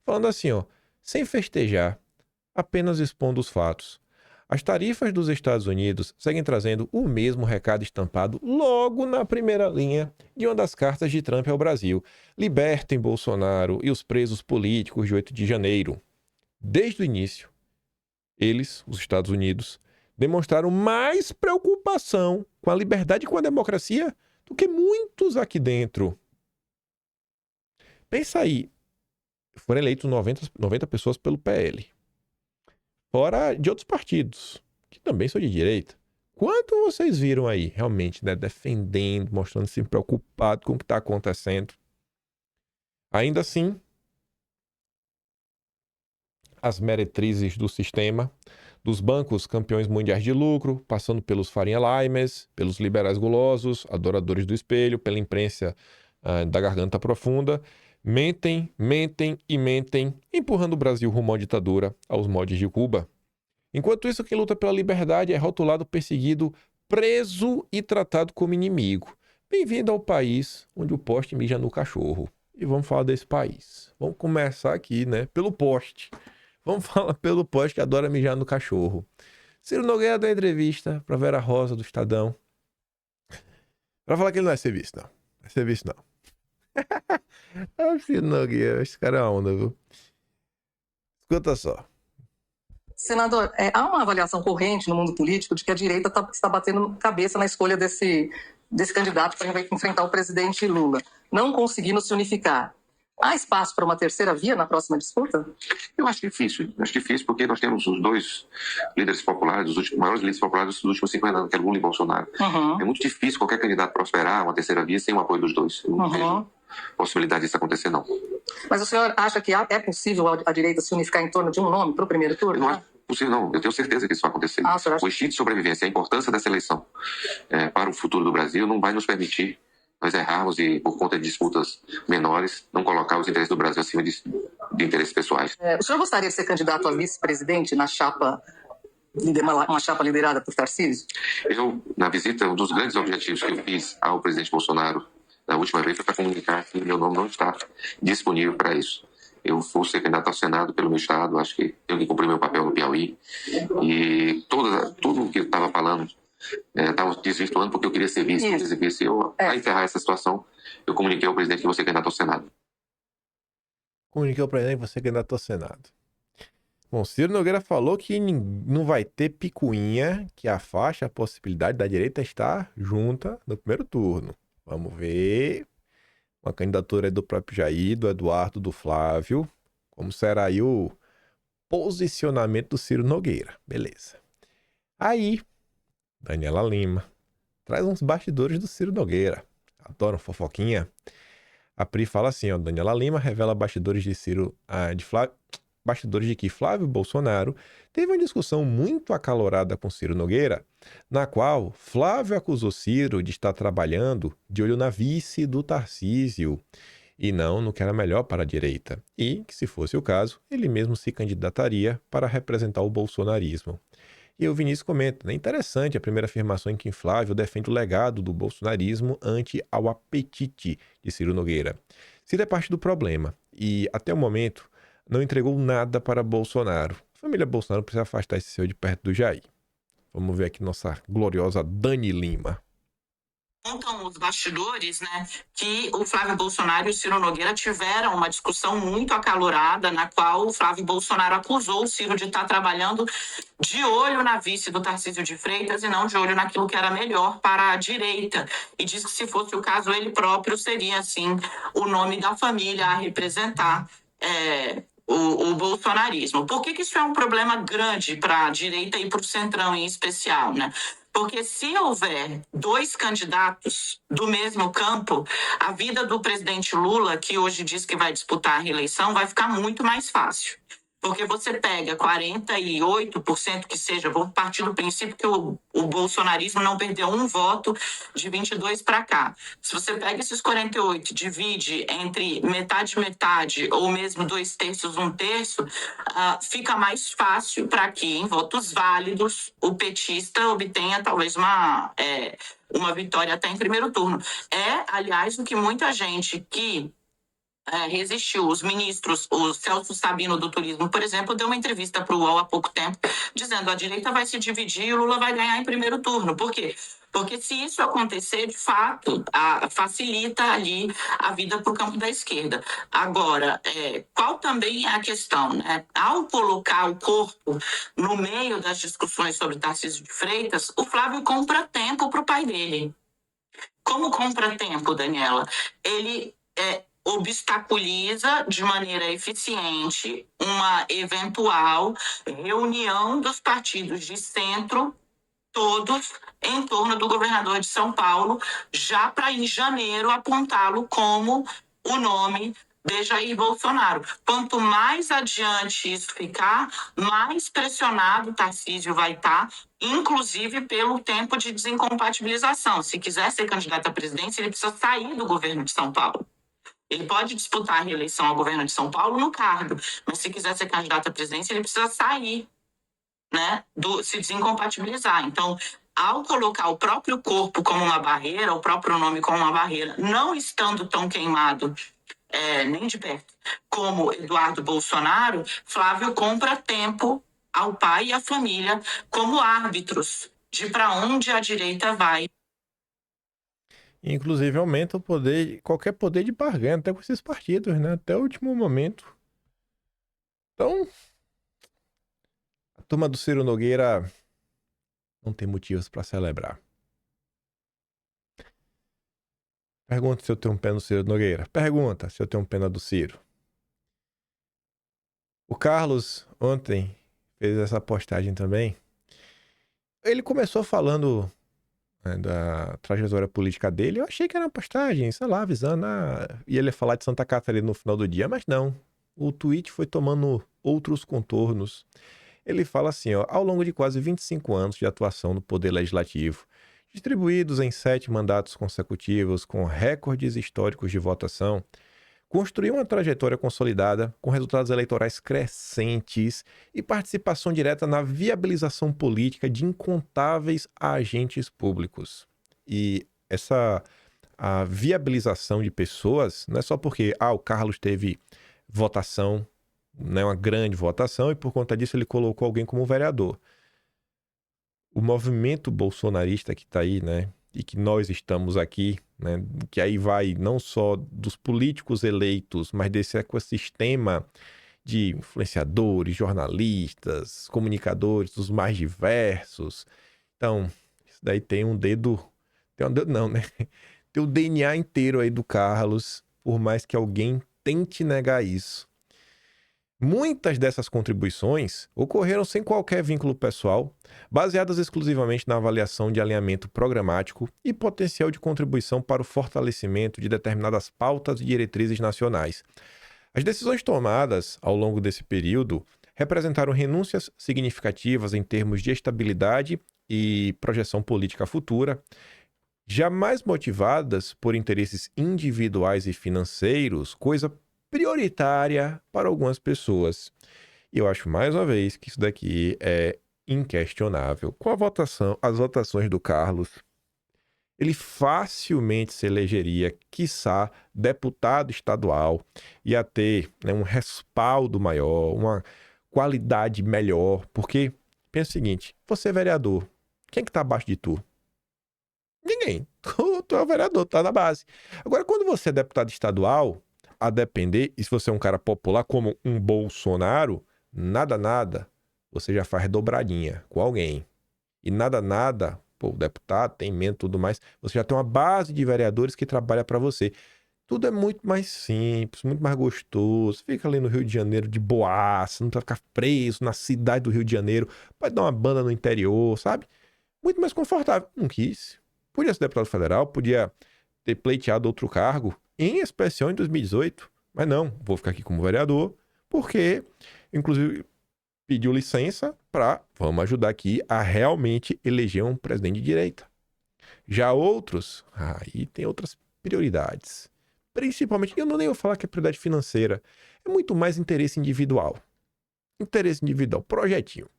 falando assim, ó, sem festejar, apenas expondo os fatos. As tarifas dos Estados Unidos seguem trazendo o mesmo recado estampado logo na primeira linha de uma das cartas de Trump ao Brasil. Libertem Bolsonaro e os presos políticos de 8 de janeiro. Desde o início, eles, os Estados Unidos, demonstraram mais preocupação com a liberdade e com a democracia do que muitos aqui dentro. Pensa aí, foram eleitos 90 pessoas pelo PL. Fora de outros partidos, que também são de direita. Quanto vocês viram aí, realmente, né, defendendo, mostrando-se preocupado com o que está acontecendo? Ainda assim, as meretrizes do sistema, dos bancos campeões mundiais de lucro, passando pelos Farinha Limes, pelos liberais gulosos, adoradores do espelho, pela imprensa da garganta profunda, mentem, empurrando o Brasil rumo à ditadura, aos moldes de Cuba. Enquanto isso, quem luta pela liberdade é rotulado, perseguido, preso e tratado como inimigo. Bem-vindo ao país onde o poste mija no cachorro. E vamos falar desse país. Vamos começar aqui, né, pelo poste. Vamos falar pelo poste que adora mijar no cachorro. Ciro Nogueira deu entrevista para Vera Rosa do Estadão. Para falar que ele não é serviço, não. Não é serviço, não. Ciro Nogueira, esse cara é uma onda, viu? Escuta só. Senador, há uma avaliação corrente no mundo político de que a direita está batendo cabeça na escolha desse candidato para enfrentar o presidente Lula, não conseguindo se unificar. Há espaço para uma terceira via na próxima disputa? Eu acho difícil. Porque nós temos os dois líderes populares, os maiores líderes populares dos últimos 50 anos, que é Lula e Bolsonaro. Uhum. É muito difícil qualquer candidato prosperar uma terceira via sem o apoio dos dois. Eu não vejo possibilidade disso acontecer, não. Mas o senhor acha que é possível a direita se unificar em torno de um nome para o primeiro turno? Eu não acho possível, não. Eu tenho certeza que isso vai acontecer. O instinto de sobrevivência, a importância dessa eleição para o futuro do Brasil não vai nos permitir nós errarmos e, por conta de disputas menores, não colocar os interesses do Brasil acima de interesses pessoais. O senhor gostaria de ser candidato a vice-presidente na chapa, uma chapa liderada por Tarcísio? Eu, na visita, um dos grandes objetivos que eu fiz ao presidente Bolsonaro na última vez foi para comunicar que meu nome não está disponível para isso. Eu vou ser candidato ao Senado pelo meu estado, acho que tenho que cumprir meu papel no Piauí. E tudo o que eu estava falando estava desvirtuando porque eu queria ser vice. Para encerrar essa situação, eu comuniquei ao presidente que vou ser candidato ao Senado. Comuniquei ao presidente que vou ser candidato ao Senado. Bom, Ciro Nogueira falou que não vai ter picuinha que afaste a possibilidade da direita estar junta no primeiro turno. Vamos ver. Uma candidatura do próprio Jair, do Eduardo, do Flávio. como será aí o posicionamento do Ciro Nogueira. Beleza. Aí, Daniela Lima traz uns bastidores do Ciro Nogueira. Adoram fofoquinha. A Pri fala assim, ó, Daniela Lima revela bastidores de bastidores de que Flávio Bolsonaro teve uma discussão muito acalorada com Ciro Nogueira, na qual Flávio acusou Ciro de estar trabalhando de olho na vice do Tarcísio e não no que era melhor para a direita, e que, se fosse o caso, ele mesmo se candidataria para representar o bolsonarismo. E o Vinícius comenta, é interessante a primeira afirmação em que Flávio defende o legado do bolsonarismo ante ao apetite de Ciro Nogueira. Ciro é parte do problema e, até o momento, não entregou nada para Bolsonaro. A família Bolsonaro precisa afastar esse seu de perto do Jair. Vamos ver aqui nossa gloriosa Dani Lima. Contam os bastidores, né, que o Flávio Bolsonaro e o Ciro Nogueira tiveram uma discussão muito acalorada, na qual o Flávio Bolsonaro acusou o Ciro de estar trabalhando de olho na vice do Tarcísio de Freitas e não de olho naquilo que era melhor para a direita. E diz que, se fosse o caso, ele próprio seria, assim, o nome da família a representar o bolsonarismo. Por que isso é um problema grande para a direita e para o centrão em especial, né? Porque se houver dois candidatos do mesmo campo, a vida do presidente Lula, que hoje diz que vai disputar a reeleição, vai ficar muito mais fácil. Porque você pega 48%, que seja, vou partir do princípio que o bolsonarismo não perdeu um voto de 22 para cá. Se você pega esses 48, divide entre metade, ou mesmo 2/3, 1/3, fica mais fácil para que, em votos válidos, o petista obtenha talvez uma vitória até em primeiro turno. Aliás, o que muita gente que resistiu. Os ministros, o Celso Sabino do Turismo, por exemplo, deu uma entrevista para o UOL há pouco tempo, dizendo: a direita vai se dividir e o Lula vai ganhar em primeiro turno. Por quê? Porque, se isso acontecer, de fato, facilita ali a vida para o campo da esquerda. Agora, qual também é a questão, né? Ao colocar o corpo no meio das discussões sobre Tarcísio de Freitas, o Flávio compra tempo para o pai dele. Como compra tempo, Daniela? Ele obstaculiza de maneira eficiente uma eventual reunião dos partidos de centro, todos em torno do governador de São Paulo, já para em janeiro apontá-lo como o nome de Jair Bolsonaro. Quanto mais adiante isso ficar, mais pressionado o Tarcísio vai estar, inclusive pelo tempo de desincompatibilização. Se quiser ser candidato à presidência, ele precisa sair do governo de São Paulo. Ele pode disputar a reeleição ao governo de São Paulo no cargo, mas se quiser ser candidato à presidência, ele precisa sair, né, se desincompatibilizar. Então, ao colocar o próprio corpo como uma barreira, o próprio nome como uma barreira, não estando tão queimado nem de perto como Eduardo Bolsonaro, Flávio compra tempo ao pai e à família como árbitros de para onde a direita vai. Inclusive aumenta o poder, qualquer poder de barganha, até com esses partidos, né? Até o último momento. Então, a turma do Ciro Nogueira não tem motivos para celebrar. Pergunta se eu tenho pena do Ciro Nogueira. Pergunta se eu tenho pena do Ciro. O Carlos ontem fez essa postagem também. Ele começou falando da trajetória política dele. Eu achei que era uma postagem, sei lá, avisando, e ele ia falar de Santa Catarina no final do dia, mas não. O tweet foi tomando outros contornos. Ele fala assim, ao longo de quase 25 anos de atuação no Poder Legislativo, distribuídos em 7 mandatos consecutivos com recordes históricos de votação, construiu uma trajetória consolidada com resultados eleitorais crescentes e participação direta na viabilização política de incontáveis agentes públicos. E a viabilização de pessoas não é só porque o Carlos teve votação, né, uma grande votação, e por conta disso ele colocou alguém como vereador. O movimento bolsonarista que está aí, né, e que nós estamos aqui, né, que aí vai não só dos políticos eleitos, mas desse ecossistema de influenciadores, jornalistas, comunicadores, dos mais diversos. Então, isso daí tem um dedo não, né? Tem o DNA inteiro aí do Carlos, por mais que alguém tente negar isso. Muitas dessas contribuições ocorreram sem qualquer vínculo pessoal, baseadas exclusivamente na avaliação de alinhamento programático e potencial de contribuição para o fortalecimento de determinadas pautas e diretrizes nacionais. As decisões tomadas ao longo desse período representaram renúncias significativas em termos de estabilidade e projeção política futura, jamais motivadas por interesses individuais e financeiros, coisa prioritária para algumas pessoas. E eu acho, mais uma vez, que isso daqui é inquestionável. Com as votações do Carlos, ele facilmente se elegeria, quiçá, deputado estadual, ia ter, né, um respaldo maior, uma qualidade melhor, porque, pensa o seguinte, você é vereador, quem é que está abaixo de tu? Ninguém. Tu é o vereador, tá na base. Agora, quando você é deputado estadual, a depender, e se você é um cara popular como um Bolsonaro, nada, você já faz dobradinha com alguém. E nada, pô, o deputado tem emenda e tudo mais, você já tem uma base de vereadores que trabalha para você. Tudo é muito mais simples, muito mais gostoso. Fica ali no Rio de Janeiro de boaça, não vai ficar preso na cidade do Rio de Janeiro, pode dar uma banda no interior, sabe? Muito mais confortável. Não quis. Podia ser deputado federal, podia ter pleiteado outro cargo, em especial em 2018. Mas não, vou ficar aqui como vereador, porque, inclusive, pediu licença para, vamos ajudar aqui a realmente eleger um presidente de direita. Já outros, aí tem outras prioridades. Principalmente, eu não nem vou falar que é prioridade financeira, é muito mais interesse individual. Interesse individual, projetinho.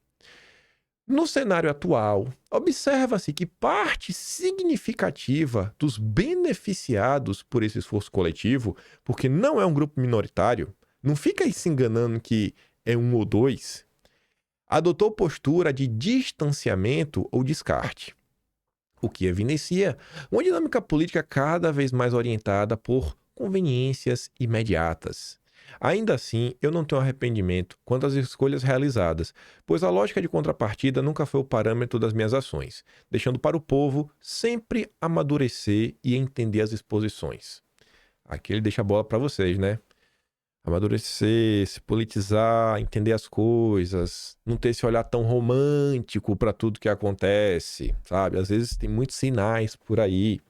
No cenário atual, observa-se que parte significativa dos beneficiados por esse esforço coletivo, porque não é um grupo minoritário, não fica aí se enganando que é um ou dois, adotou postura de distanciamento ou descarte, o que evidencia uma dinâmica política cada vez mais orientada por conveniências imediatas. Ainda assim, eu não tenho arrependimento quanto às escolhas realizadas, pois a lógica de contrapartida nunca foi o parâmetro das minhas ações, deixando para o povo sempre amadurecer e entender as exposições. Aqui ele deixa a bola para vocês, né? Amadurecer, se politizar, entender as coisas, não ter esse olhar tão romântico para tudo que acontece, sabe? Às vezes tem muitos sinais por aí.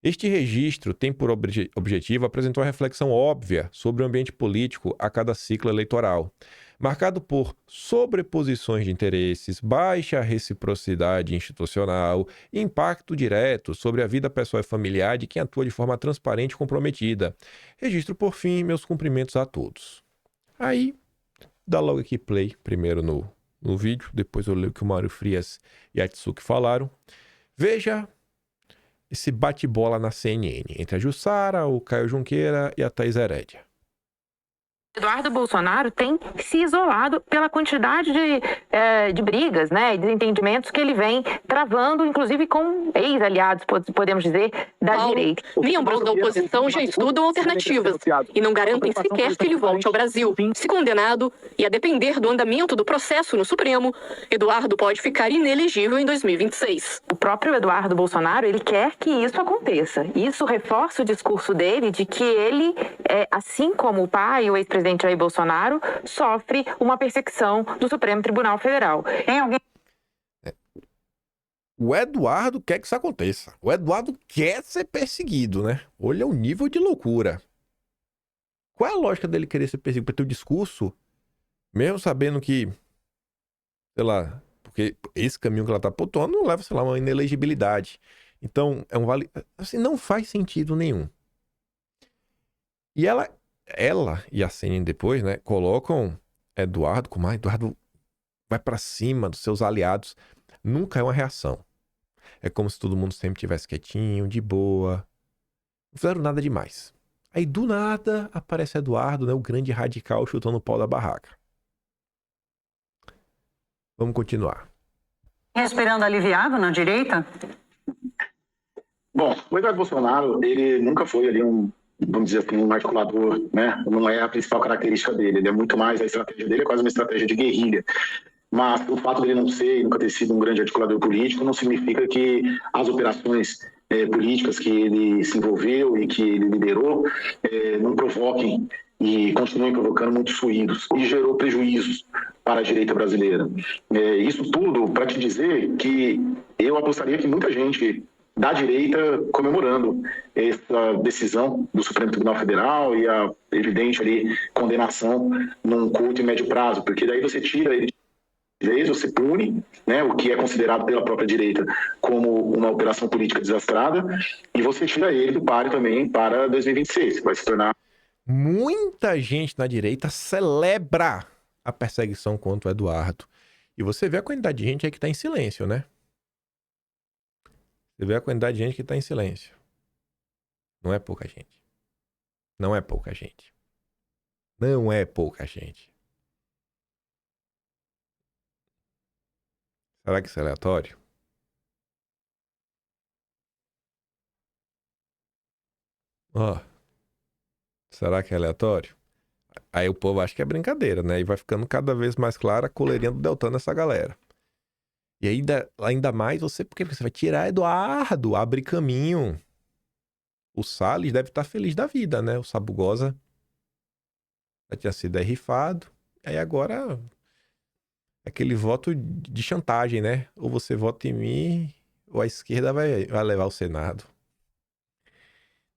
Este registro tem por objetivo apresentar uma reflexão óbvia sobre o ambiente político a cada ciclo eleitoral, marcado por sobreposições de interesses, baixa reciprocidade institucional e impacto direto sobre a vida pessoal e familiar de quem atua de forma transparente e comprometida. Registro, por fim, meus cumprimentos a todos. Aí, dá logo aqui play, primeiro no vídeo, depois eu leio o que o Mário Frias e a Atsuki falaram. Veja esse bate-bola na CNN entre a Jussara, o Caio Junqueira e a Thaís Herédia. Eduardo Bolsonaro tem se isolado pela quantidade de brigas, né, e desentendimentos que ele vem travando, inclusive com ex-aliados, podemos dizer, da direita. Membros da oposição já estudam alternativas e não garantem sequer que ele volte ao Brasil. Se condenado e a depender do andamento do processo no Supremo, Eduardo pode ficar inelegível em 2026. O próprio Eduardo Bolsonaro, ele quer que isso aconteça. Isso reforça o discurso dele de que ele, assim como o pai, o ex-presidente Jair Bolsonaro, sofre uma perseguição do Supremo Tribunal Federal. Tem alguém... O Eduardo quer que isso aconteça. O Eduardo quer ser perseguido, né? Olha o nível de loucura. Qual é a lógica dele querer ser perseguido? Para ter o discurso, mesmo sabendo que, sei lá, porque esse caminho que ela tá apontando não leva, sei lá, uma inelegibilidade. Então, é um vale... assim, não faz sentido nenhum. E ela e a CNN depois, né, colocam Eduardo como Eduardo vai pra cima dos seus aliados. Nunca é uma reação. É como se todo mundo sempre tivesse quietinho, de boa. Não fizeram nada demais. Aí do nada aparece Eduardo, né, o grande radical chutando o pau da barraca. Vamos continuar. Respirando aliviado na direita? Bom, o Eduardo Bolsonaro, ele nunca foi ali vamos dizer assim, um articulador, né? Não é a principal característica dele. Ele é muito mais, a estratégia dele é quase uma estratégia de guerrilha. Mas o fato dele não ser e nunca ter sido um grande articulador político não significa que as operações políticas que ele se envolveu e que ele liderou não provoquem e continuem provocando muitos ruídos e gerou prejuízos para a direita brasileira. Isso tudo para te dizer que eu apostaria que muita gente da direita comemorando essa decisão do Supremo Tribunal Federal e a evidente ali condenação num curto e médio prazo, porque daí você tira ele de vez, você pune, né, o que é considerado pela própria direita como uma operação política desastrada, e você tira ele do páreo também para 2026, que vai se tornar... Muita gente na direita celebra a perseguição contra o Eduardo. E você vê a quantidade de gente aí que tá em silêncio, né? Você vê a quantidade de gente que tá em silêncio. Não é pouca gente. Não é pouca gente. Não é pouca gente. Será que isso é aleatório? Ó. Será que é aleatório? Aí o povo acha que é brincadeira, né? E vai ficando cada vez mais clara a coleirinha do Deltan nessa galera. E ainda mais porque você vai tirar Eduardo, abre caminho. O Salles deve estar feliz da vida, né? O Sabugosa já tinha sido rifado. Aí agora aquele voto de chantagem, né? Ou você vota em mim, ou a esquerda vai levar o Senado.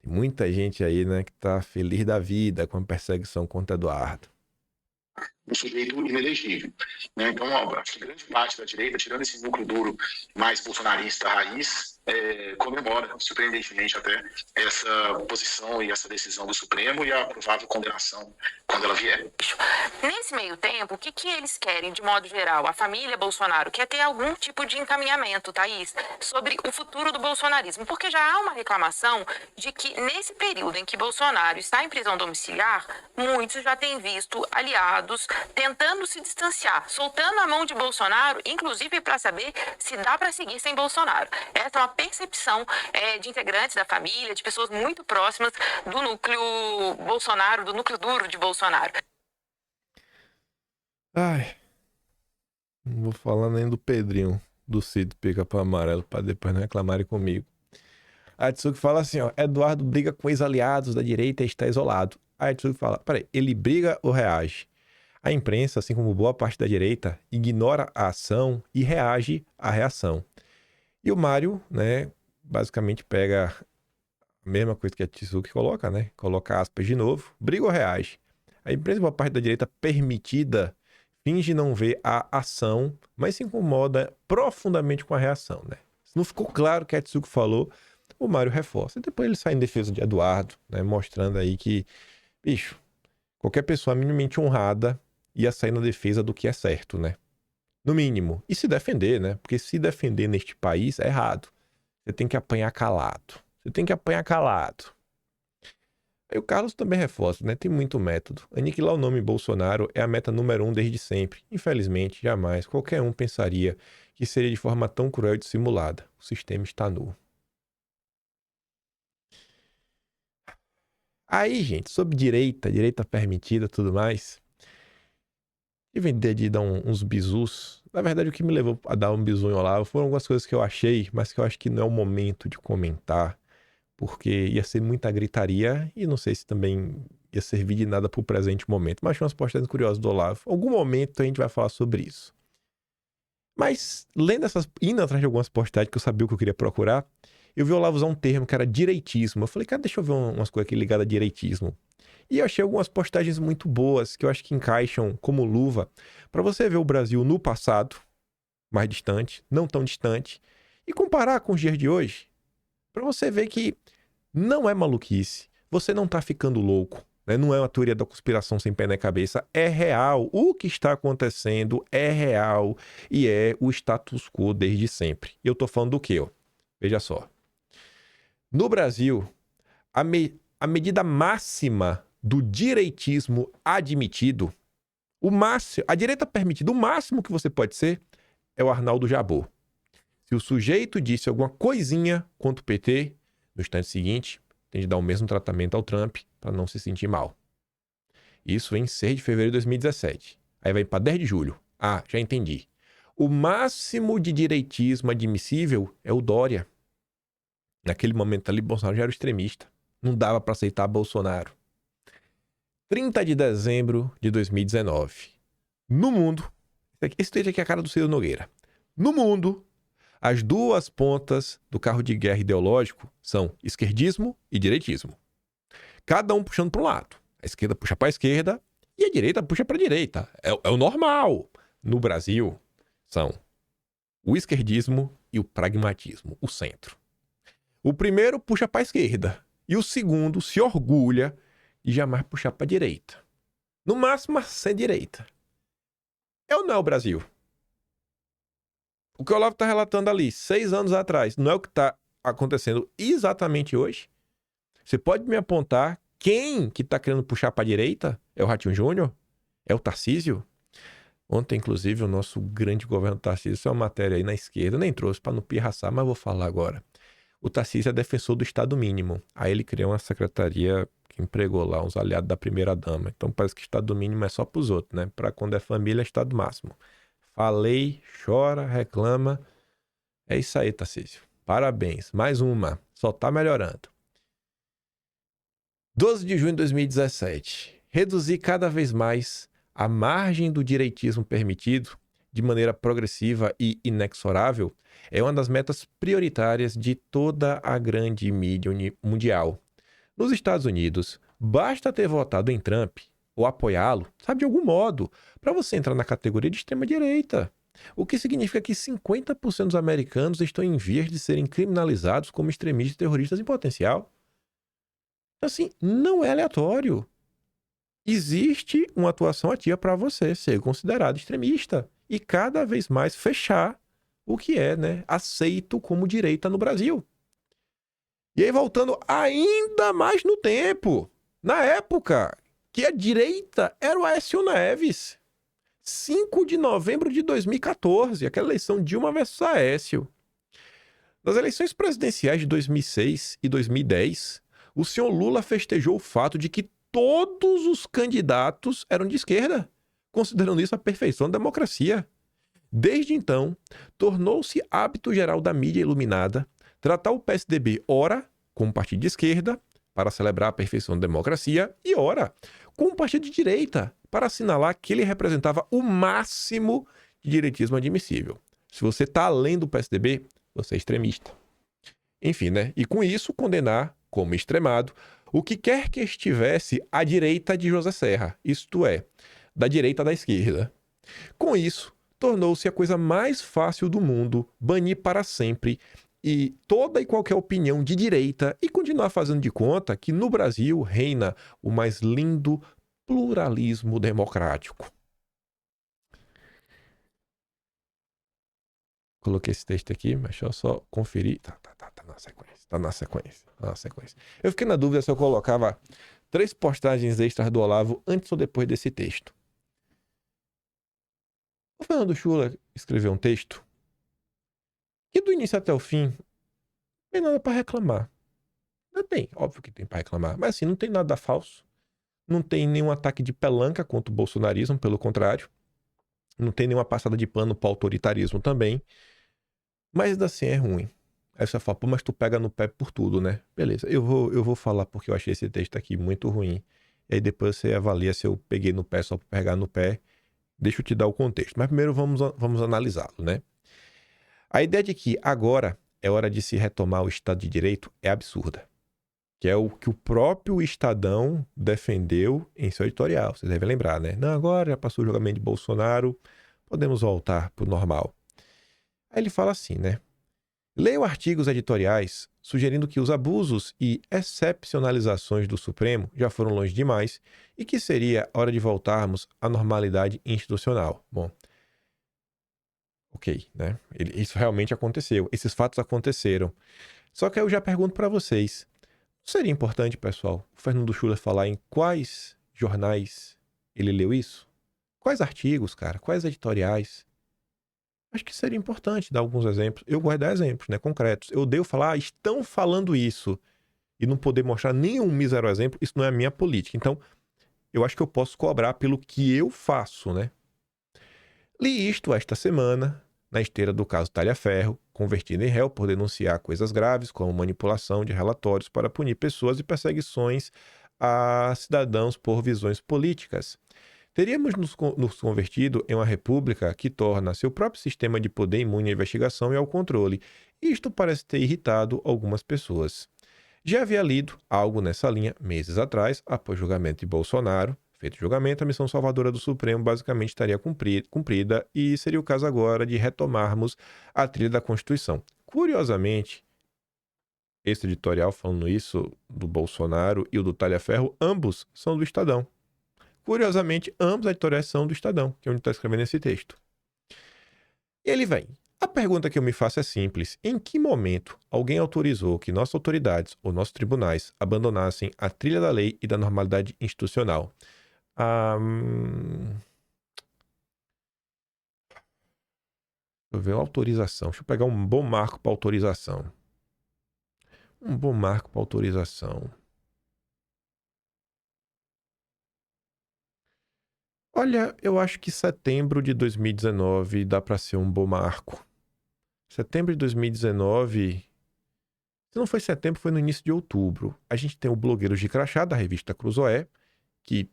Tem muita gente aí, né, que tá feliz da vida com a perseguição contra Eduardo. Um sujeito inelegível, né? Então, acho que grande parte da direita, tirando esse núcleo duro mais bolsonarista raiz, comemora, surpreendentemente até, essa posição e essa decisão do Supremo e a provável condenação quando ela vier. Nesse meio tempo, o que eles querem, de modo geral? A família Bolsonaro quer ter algum tipo de encaminhamento, Thaís, sobre o futuro do bolsonarismo, porque já há uma reclamação de que nesse período em que Bolsonaro está em prisão domiciliar, muitos já têm visto aliados tentando se distanciar, soltando a mão de Bolsonaro, inclusive para saber se dá para seguir sem Bolsonaro. Essa é uma percepção de integrantes da família, de pessoas muito próximas do núcleo Bolsonaro, do núcleo duro de Bolsonaro. Ai, não vou falar nem do Pedrinho, do Cid Pica-Pau Amarelo, para depois não reclamarem comigo. A Tsuki fala assim, ó, Eduardo briga com ex-aliados da direita e está isolado. A Tsuki fala, peraí, ele briga ou reage? A imprensa, assim como boa parte da direita, ignora a ação e reage à reação. E o Mário, né, basicamente pega a mesma coisa que a Tsuki coloca, né? Coloca aspas de novo, briga ou reage? A imprensa, boa parte da direita permitida, finge não ver a ação, mas se incomoda profundamente com a reação, né? Se não ficou claro o que a Tsuki falou, o Mário reforça. E depois ele sai em defesa de Eduardo, né? Mostrando aí que, bicho, qualquer pessoa minimamente honrada ia sair na defesa do que é certo, né? No mínimo. E se defender, né? Porque se defender neste país é errado. Você tem que apanhar calado. Você tem que apanhar calado. Aí o Carlos também reforça, né? Tem muito método. Aniquilar o nome Bolsonaro é a meta número 1 desde sempre. Infelizmente, jamais qualquer um pensaria que seria de forma tão cruel e dissimulada. O sistema está nu. Aí, gente, sobre direita permitida, tudo mais. Tive de dar uns bizus. Na verdade, o que me levou a dar um bizu em Olavo foram algumas coisas que eu achei, mas que eu acho que não é o momento de comentar, porque ia ser muita gritaria e não sei se também ia servir de nada pro presente momento. Mas tinha umas postagens curiosas do Olavo. Em algum momento a gente vai falar sobre isso. Mas, indo atrás de algumas postagens que eu sabia o que eu queria procurar, eu vi o Olavo usar um termo que era direitismo. Eu falei, cara, deixa eu ver umas coisas aqui ligadas a direitismo. E eu achei algumas postagens muito boas, que eu acho que encaixam como luva, para você ver o Brasil no passado, mais distante, não tão distante, e comparar com os dias de hoje, para você ver que não é maluquice, você não tá ficando louco, né? Não é uma teoria da conspiração sem pé na cabeça, é real, o que está acontecendo é real, e é o status quo desde sempre. E eu tô falando do quê, ó? Veja só. No Brasil, a medida máxima do direitismo admitido, a direita permitida, o máximo que você pode ser é o Arnaldo Jabor. Se o sujeito disse alguma coisinha contra o PT, no instante seguinte, tem de dar o mesmo tratamento ao Trump para não se sentir mal. Isso em 6 de fevereiro de 2017. Aí vai para 10 de julho. Ah, já entendi. O máximo de direitismo admissível é o Dória. Naquele momento ali, Bolsonaro já era extremista. Não dava para aceitar Bolsonaro. 30 de dezembro de 2019. No mundo, esse texto aqui é a cara do Ciro Nogueira. No mundo, as duas pontas do carro de guerra ideológico são esquerdismo e direitismo. Cada um puxando para um lado. A esquerda puxa para a esquerda e a direita puxa para a direita. É o normal. No Brasil, são o esquerdismo e o pragmatismo, o centro. O primeiro puxa para a esquerda e o segundo se orgulha de jamais puxar para a direita. No máximo, a centro-direita. É ou não é o Brasil? O que o Olavo está relatando ali, 6 anos atrás, não é o que está acontecendo exatamente hoje? Você pode me apontar quem que está querendo puxar para a direita? É o Ratinho Júnior? É o Tarcísio? Ontem, inclusive, o nosso grande governo Tarcísio, isso é uma matéria aí na esquerda, nem trouxe para não pirraçar, mas vou falar agora. O Tarcísio é defensor do Estado mínimo. Aí ele criou uma secretaria que empregou lá uns aliados da primeira-dama. Então parece que Estado mínimo é só para os outros, né? Para quando é família, é Estado máximo. Falei, chora, reclama. É isso aí, Tarcísio. Parabéns. Mais uma. Só tá melhorando. 12 de junho de 2017. Reduzir cada vez mais a margem do direitismo permitido de maneira progressiva e inexorável é uma das metas prioritárias de toda a grande mídia mundial. Nos Estados Unidos, basta ter votado em Trump ou apoiá-lo, sabe, de algum modo, para você entrar na categoria de extrema-direita. O que significa que 50% dos americanos estão em vias de serem criminalizados como extremistas e terroristas em potencial. Assim, não é aleatório. Existe uma atuação ativa para você ser considerado extremista e cada vez mais fechar o que é, né, aceito como direita no Brasil. E aí, voltando ainda mais no tempo, na época que a direita era o Aécio Neves, 5 de novembro de 2014, aquela eleição Dilma versus Aécio. Nas eleições presidenciais de 2006 e 2010, o senhor Lula festejou o fato de que todos os candidatos eram de esquerda, considerando isso a perfeição da democracia. Desde então, tornou-se hábito geral da mídia iluminada tratar o PSDB, ora, como partido de esquerda, para celebrar a perfeição da democracia, e ora, como partido de direita, para assinalar que ele representava o máximo de direitismo admissível. Se você está além do PSDB, você é extremista. Enfim, né? E com isso, condenar como extremado o que quer que estivesse à direita de José Serra, isto é, da direita da esquerda. Com isso, tornou-se a coisa mais fácil do mundo banir para sempre e toda e qualquer opinião de direita e continuar fazendo de conta que no Brasil reina o mais lindo pluralismo democrático. Coloquei esse texto aqui, mas deixa eu só conferir. Tá na sequência. Eu fiquei na dúvida se eu colocava 3 postagens extras do Olavo antes ou depois desse texto. O Fernando Schula escreveu um texto que do início até o fim não tem nada para reclamar. Não tem, óbvio que tem para reclamar, mas assim, não tem nada falso. Não tem nenhum ataque de pelanca contra o bolsonarismo, pelo contrário. Não tem nenhuma passada de pano para o autoritarismo também. Mas assim, é ruim. Aí você fala, pô, mas tu pega no pé por tudo, né? Beleza, eu vou falar porque eu achei esse texto aqui muito ruim. E aí depois você avalia se eu peguei no pé só para pegar no pé. Deixa eu te dar o contexto. Mas primeiro vamos analisá-lo, né? A ideia de que agora é hora de se retomar o Estado de Direito é absurda. Que é o que o próprio Estadão defendeu em seu editorial. Vocês devem lembrar, né? Não, agora já passou o julgamento de Bolsonaro, podemos voltar para o normal. Aí ele fala assim, né? Leio artigos editoriais sugerindo que os abusos e excepcionalizações do Supremo já foram longe demais e que seria hora de voltarmos à normalidade institucional. Bom, ok, né? Isso realmente aconteceu. Esses fatos aconteceram. Só que eu já pergunto para vocês, não seria importante, pessoal, o Fernando Schula falar em quais jornais ele leu isso? Quais artigos, cara? Quais editoriais? Acho que seria importante dar alguns exemplos. Eu gosto de dar exemplos, né, concretos. Eu odeio falar, estão falando isso, e não poder mostrar nenhum mísero exemplo, isso não é a minha política. Então, eu acho que eu posso cobrar pelo que eu faço, né? Li isto esta semana, na esteira do caso Talhaferro, convertido em réu por denunciar coisas graves como manipulação de relatórios para punir pessoas e perseguições a cidadãos por visões políticas. Teríamos nos convertido em uma república que torna seu próprio sistema de poder imune à investigação e ao controle. Isto parece ter irritado algumas pessoas. Já havia lido algo nessa linha meses atrás, após o julgamento de Bolsonaro. Feito o julgamento, a missão salvadora do Supremo basicamente estaria cumprida e seria o caso agora de retomarmos a trilha da Constituição. Curiosamente, esse editorial falando isso do Bolsonaro e o do Talhaferro, ambos são do Estadão. Curiosamente, ambos as editoriais são do Estadão, que é onde está escrevendo esse texto. E ele vem. A pergunta que eu me faço é simples. Em que momento alguém autorizou que nossas autoridades ou nossos tribunais abandonassem a trilha da lei e da normalidade institucional? Deixa eu ver, autorização. Deixa eu pegar um bom marco para autorização. Um bom marco para autorização. Olha, eu acho que setembro de 2019 dá para ser um bom marco. Setembro de 2019... Se não foi setembro, foi no início de outubro. A gente tem o Blogueiros de Crachá, da revista Cruzoé, que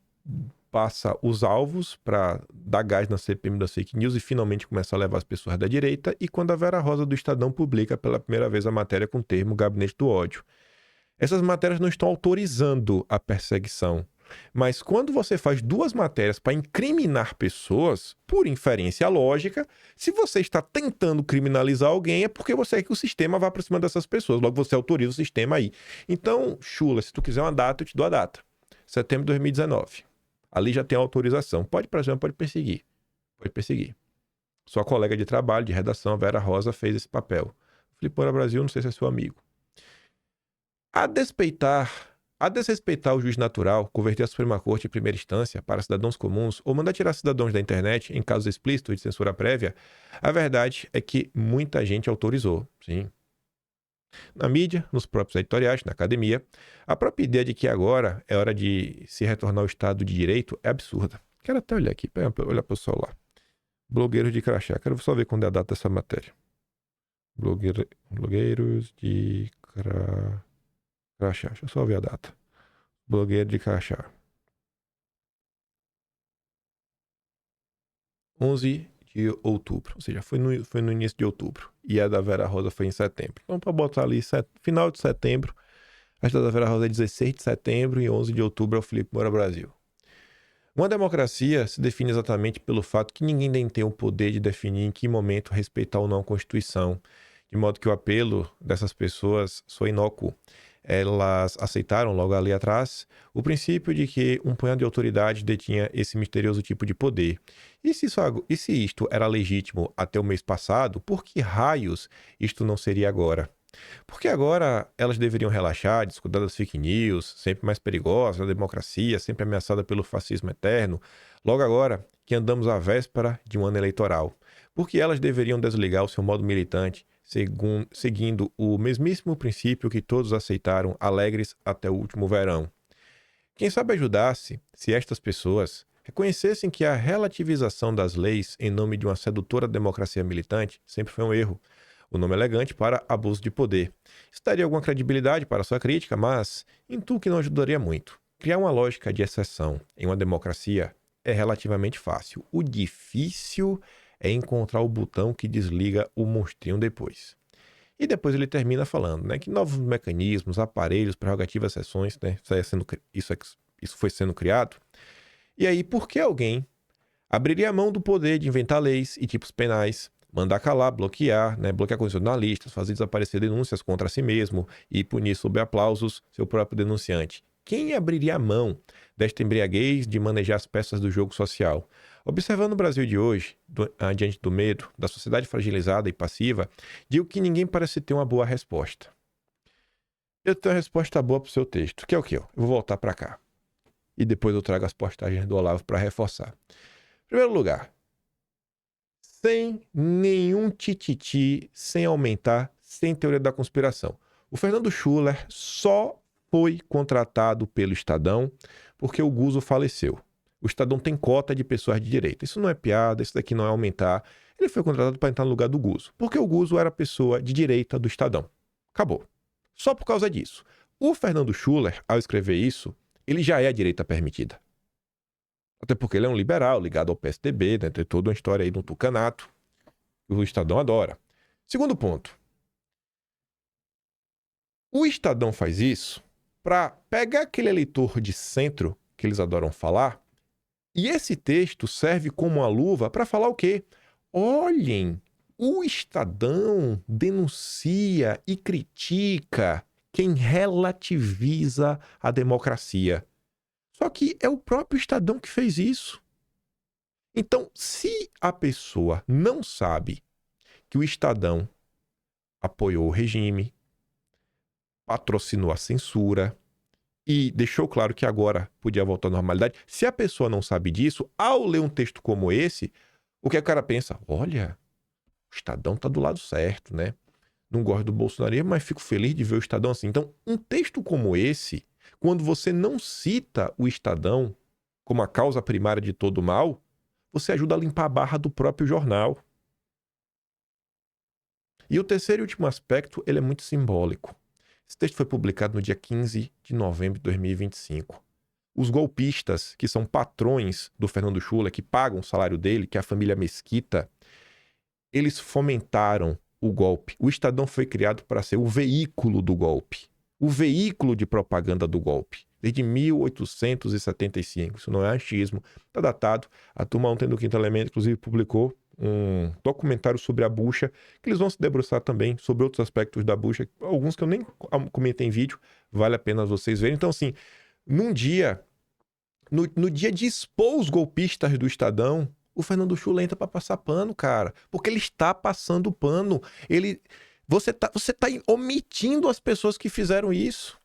passa os alvos para dar gás na CPM das fake news e finalmente começa a levar as pessoas da direita. E quando a Vera Rosa do Estadão publica pela primeira vez a matéria com o termo Gabinete do Ódio. Essas matérias não estão autorizando a perseguição. Mas quando você faz duas matérias para incriminar pessoas, por inferência lógica, se você está tentando criminalizar alguém é porque você quer que o sistema vá para cima dessas pessoas. Logo você autoriza o sistema aí. Então, chula, se tu quiser uma data, eu te dou a data. Setembro de 2019. Ali já tem autorização. Pode para pode perseguir. Pode perseguir. Sua colega de trabalho, de redação, a Vera Rosa, fez esse papel. Felipe Moura Brasil, não sei se é seu amigo. A desrespeitar o juiz natural, converter a Suprema Corte em primeira instância para cidadãos comuns ou mandar tirar cidadãos da internet em casos explícitos de censura prévia, a verdade é que muita gente autorizou, sim. Na mídia, nos próprios editoriais, na academia, a própria ideia de que agora é hora de se retornar ao Estado de Direito é absurda. Quero até olhar aqui, olhar para o celular. Blogueiros de Crachá, quero só ver quando é a data dessa matéria. Blogueiros de Crachá, deixa eu só ver a data. Blogueiro de Crachá. 11 de outubro, ou seja, foi no início de outubro. E a da Vera Rosa foi em setembro. Então, para botar ali, final de setembro, a da Vera Rosa é 16 de setembro e 11 de outubro é o Felipe Moura Brasil. Uma democracia se define exatamente pelo fato que ninguém tem o poder de definir em que momento respeitar ou não a Constituição, de modo que o apelo dessas pessoas foi inócuo. Elas aceitaram logo ali atrás o princípio de que um punhado de autoridade detinha esse misterioso tipo de poder. E se isto era legítimo até o mês passado, por que raios isto não seria agora? Porque agora elas deveriam relaxar, descuidar das fake news, sempre mais perigosas, da democracia, sempre ameaçada pelo fascismo eterno, logo agora que andamos à véspera de um ano eleitoral. Porque elas deveriam desligar o seu modo militante, seguindo o mesmíssimo princípio que todos aceitaram alegres até o último verão. Quem sabe ajudasse se estas pessoas reconhecessem que a relativização das leis em nome de uma sedutora democracia militante sempre foi um erro, o nome elegante para abuso de poder. Isso daria alguma credibilidade para sua crítica, mas intuo que não ajudaria muito. Criar uma lógica de exceção em uma democracia é relativamente fácil. O difícil é encontrar o botão que desliga o monstrinho depois. E depois ele termina falando, né, que novos mecanismos, aparelhos, prerrogativas, exceções, né, isso foi sendo criado. E aí, por que alguém abriria a mão do poder de inventar leis e tipos penais, mandar calar, bloquear, né, bloquear condicionalistas, fazer desaparecer denúncias contra si mesmo e punir sob aplausos seu próprio denunciante? Quem abriria a mão desta embriaguez de manejar as peças do jogo social? Observando o Brasil de hoje, diante do medo, da sociedade fragilizada e passiva, digo que ninguém parece ter uma boa resposta. Eu tenho uma resposta boa para o seu texto, que é o quê? Eu vou voltar para cá. E depois eu trago as postagens do Olavo para reforçar. Em primeiro lugar, sem nenhum tititi, sem aumentar, sem teoria da conspiração. O Fernando Schuller só foi contratado pelo Estadão porque o Guzo faleceu. O Estadão tem cota de pessoas de direita. Isso não é piada, isso daqui não é aumentar. Ele foi contratado para entrar no lugar do Guzzo, porque o Guzzo era pessoa de direita do Estadão. Acabou. Só por causa disso. O Fernando Schuller, ao escrever isso, ele já é a direita permitida. Até porque ele é um liberal, ligado ao PSDB, né? Tem toda uma história aí do tucanato. O Estadão adora. Segundo ponto. O Estadão faz isso para pegar aquele eleitor de centro, que eles adoram falar, e esse texto serve como uma luva para falar o quê? Olhem, o Estadão denuncia e critica quem relativiza a democracia. Só que é o próprio Estadão que fez isso. Então, se a pessoa não sabe que o Estadão apoiou o regime, patrocinou a censura e deixou claro que agora podia voltar à normalidade, se a pessoa não sabe disso, ao ler um texto como esse, o que o cara pensa? Olha, o Estadão tá do lado certo, né? Não gosto do bolsonarismo, mas fico feliz de ver o Estadão assim. Então, um texto como esse, quando você não cita o Estadão como a causa primária de todo o mal, você ajuda a limpar a barra do próprio jornal. E o terceiro e último aspecto, ele é muito simbólico. Esse texto foi publicado no dia 15 de novembro de 2025. Os golpistas, que são patrões do Fernando Schuller, que pagam o salário dele, que é a família Mesquita, eles fomentaram o golpe. O Estadão foi criado para ser o veículo do golpe. O veículo de propaganda do golpe. Desde 1875. Isso não é achismo. Está datado. A turma ontem do Quinto Elemento, inclusive, publicou um documentário sobre a bucha, que eles vão se debruçar também sobre outros aspectos da bucha, alguns que eu nem comentei em vídeo, vale a pena vocês verem. Então, assim, no dia de expor os golpistas do Estadão, o Fernando Schuller entra para passar pano, cara, porque ele está passando pano. Você tá omitindo as pessoas que fizeram isso.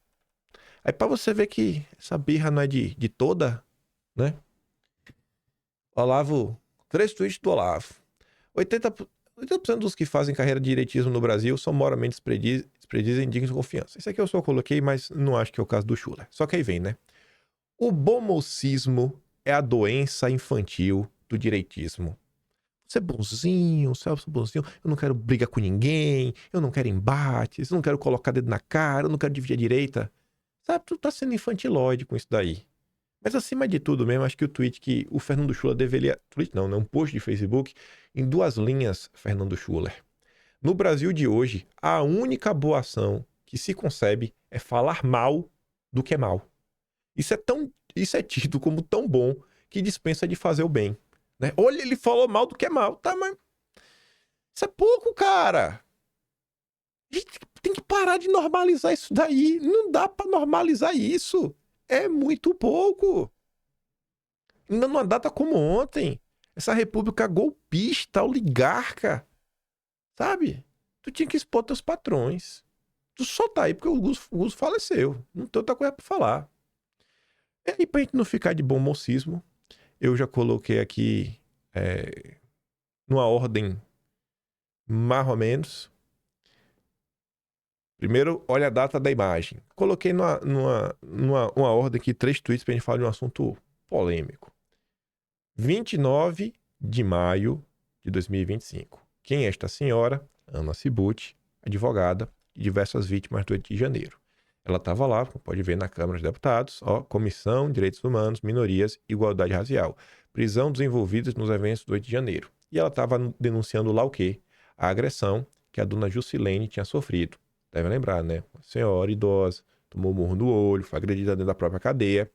Aí para você ver que essa birra não é de toda, né? Olavo, 3 tweets do Olavo. 80% dos que fazem carreira de direitismo no Brasil são moralmente desprezíveis e indignos de confiança. Isso aqui eu só coloquei, mas não acho que é o caso do Schuller. Só que aí vem, né? O bomocismo é a doença infantil do direitismo. Você é bonzinho, Celso bonzinho, eu não quero brigar com ninguém, eu não quero embates, eu não quero colocar dedo na cara, eu não quero dividir a direita. Sabe, tu tá sendo infantilóide com isso daí. Mas acima de tudo mesmo, acho que o tweet que o Fernando Schuller deveria... Tweet não, né? Um post de Facebook em 2 linhas, Fernando Schuller. No Brasil de hoje, a única boa ação que se concebe é falar mal do que é mal. Isso é tido como tão bom que dispensa de fazer o bem. Né? Olha, ele falou mal do que é mal. Tá, mas... Isso é pouco, cara. A gente tem que parar de normalizar isso daí. Não dá pra normalizar isso. É muito pouco. Ainda numa data como ontem. Essa república golpista, oligarca. Sabe? Tu tinha que expor teus patrões. Tu só tá aí porque o Guzzo faleceu. Não tem outra coisa pra falar. E aí, pra gente não ficar de bom mocismo, eu já coloquei aqui numa ordem mais ou menos. Primeiro, olha a data da imagem. Coloquei numa ordem aqui 3 tweets pra gente falar de um assunto polêmico. 29 de maio de 2025. Quem é esta senhora? Ana Cibutti, advogada de diversas vítimas do 8 de janeiro. Ela estava lá, como pode ver na Câmara dos Deputados, Comissão de Direitos Humanos, Minorias e Igualdade Racial. Prisão dos envolvidos nos eventos do 8 de janeiro. E ela estava denunciando lá o quê? A agressão que a dona Jusilene tinha sofrido. Deve lembrar, né? Uma senhora idosa, tomou murro no olho, foi agredida dentro da própria cadeia.